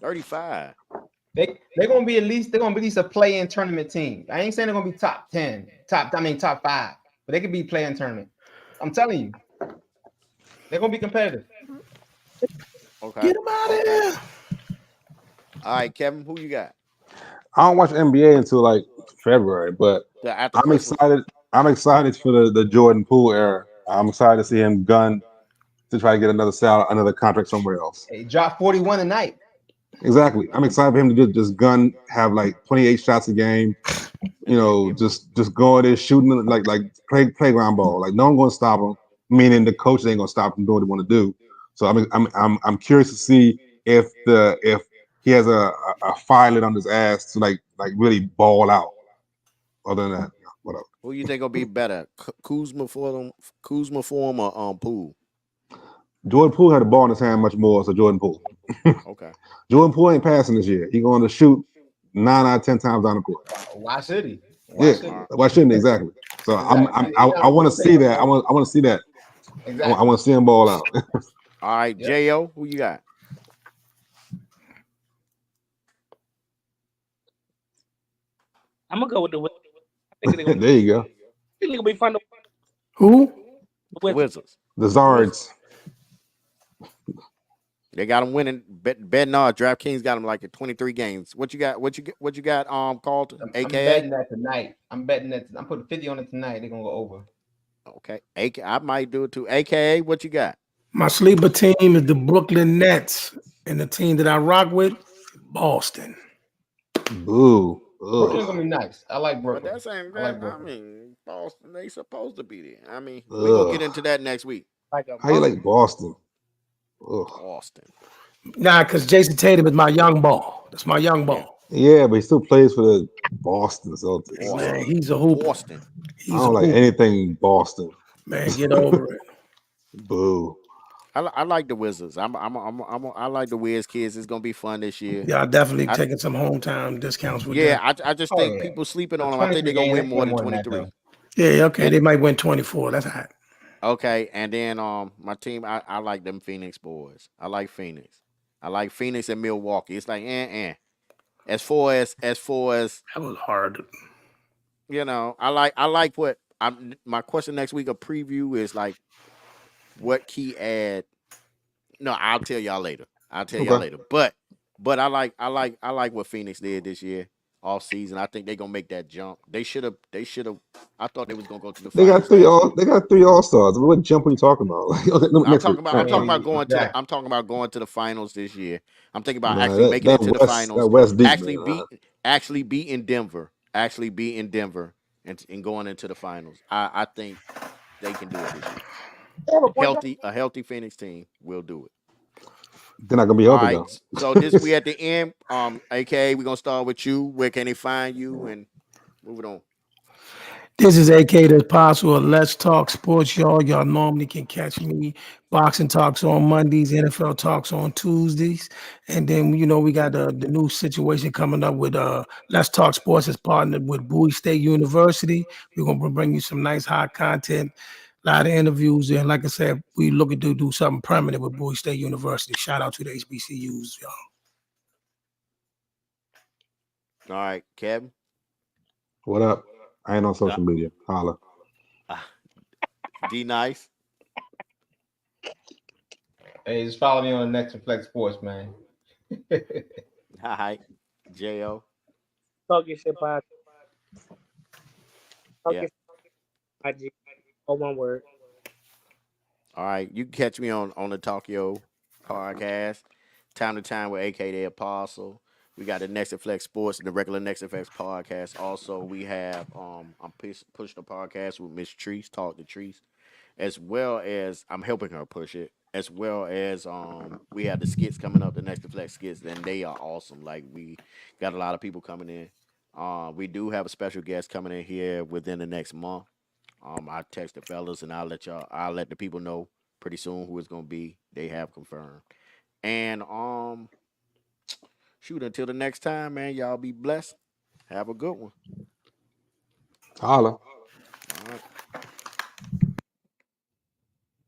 35. They're gonna be at least a play-in tournament team. I ain't saying they're gonna be top 10, top 5, but they could be play-in tournament. I'm telling you, they're gonna be competitive. Okay. Get them out of here. All right, Kevin, who you got? I don't watch NBA until like February, but After I'm Christmas. excited. I'm excited for the Jordan Poole era. I'm excited to see him gun to try to get another contract somewhere else. He dropped 41 tonight. Exactly. I'm excited for him to just gun, have like 28 shots a game. Just go in there shooting like playground ball. Like no one gonna stop him. Meaning the coach ain't gonna stop him doing what he want to do. So I'm curious to see if he has a fire lit on his ass to like really ball out. Other than that, whatever. Who you think will be better, Kuzma for him or Poole? Jordan Poole had the ball in his hand much more, so Jordan Poole. Okay. Jordan Poole ain't passing this year. He going to shoot 9 out of 10 times down the court. Why should he? Why shouldn't he? Exactly. So Exactly. I want to see that. I want to see that. Exactly. I want to see him ball out. All right, Yep. Jo, who you got? I'm gonna go with the Wizards. I think they're gonna, There you go. I think they're gonna be fun to Who? Wizards. The Zards. They got them winning. Bednar, DraftKings got them like at 23 games. What you got? What you got? Carlton, I'm AKA. betting that tonight. I'm putting 50 on it tonight. They're gonna go over. Okay, I might do it too. AKA, what you got? My sleeper team is the Brooklyn Nets, and the team that I rock with, Boston. Boo. Brooklyn's gonna be nice. I like But Brooklyn. that's ain't I like I Brooklyn. mean, Boston, they supposed to be there. I mean, we're gonna get into that next week. like a How you like Boston? Ugh. Boston. Nah, because Jason Tatum is my young ball. That's my young ball. Yeah, but he still plays for the Boston Celtics. Man, he's a hooper. Boston. He's I a don't like hooper. anything Boston. Man, get over it. Boo. I like the Wizards. I like the Wiz kids. It's gonna be fun this year. Y'all definitely I, taking some hometown discounts with yeah, them. I just Oh think yeah. people sleeping For on them. I think 23 they're gonna games, win they more win than more than that 23. though. Yeah, okay. And They might win 24. That's hot. okay, and then my team, I like them Phoenix boys. I like Phoenix. I like Phoenix and Milwaukee. It's like as far as That was hard. I like what I'm. My question next week, a preview is like what key add. No, I'll tell y'all later. I'll tell y'all Okay. later. But I like what Phoenix did this year, all season. I think they're gonna make that jump. They should have. I thought they was gonna go to the They got finals last year. they got three all stars. What jump are you talking about? Okay, no, I'm next week. talking about. I I'm Next talking week. about mean, going to the. exactly. I'm talking about going to the finals this year. I'm thinking about Nah, actually making it to the That finals. West deep, Actually man. beat. Actually beating Denver. Actually beating Denver and going into the finals. I think they can do it this year. They have a point guard. A healthy Phoenix team will do it. They're not gonna be All healthy right. though. So this we at the end. AKA we're gonna start with you. Where can they find you? And move it on. This is AK the Apostle of Let's Talk Sports, y'all. Y'all normally can catch me. Boxing talks on Mondays, NFL talks on Tuesdays. And then, we got the new situation coming up with Let's Talk Sports is partnered with Bowie State University. We're going to bring you some nice hot content, a lot of interviews. And like I said, we looking to do something permanent with Bowie State University. Shout out to the HBCUs, y'all. All right, Kevin. What up? I ain't on Uh, social media. Holla. uh, D Nice. Hey, just follow me on the Next Flex Sports, man. All right. Jo. Talking shit about Yeah. talking IG. All one word. All right. You can catch me on the Tokyo podcast. Time to time with AK the Apostle. We got the Next Flex Sports and the regular Next FX podcast. Also, we have I'm pushing the podcast with Miss Treese, Talk to Treese, as well as I'm helping her push it, as well as we have the skits coming up, the Next Flex skits, and they are awesome. Like we got a lot of people coming in. We do have a special guest coming in here within the next month. I text the fellas and I'll let the people know pretty soon who it's gonna be. They have confirmed. And shoot, until the next time, man, y'all be blessed. Have a good one. Holla.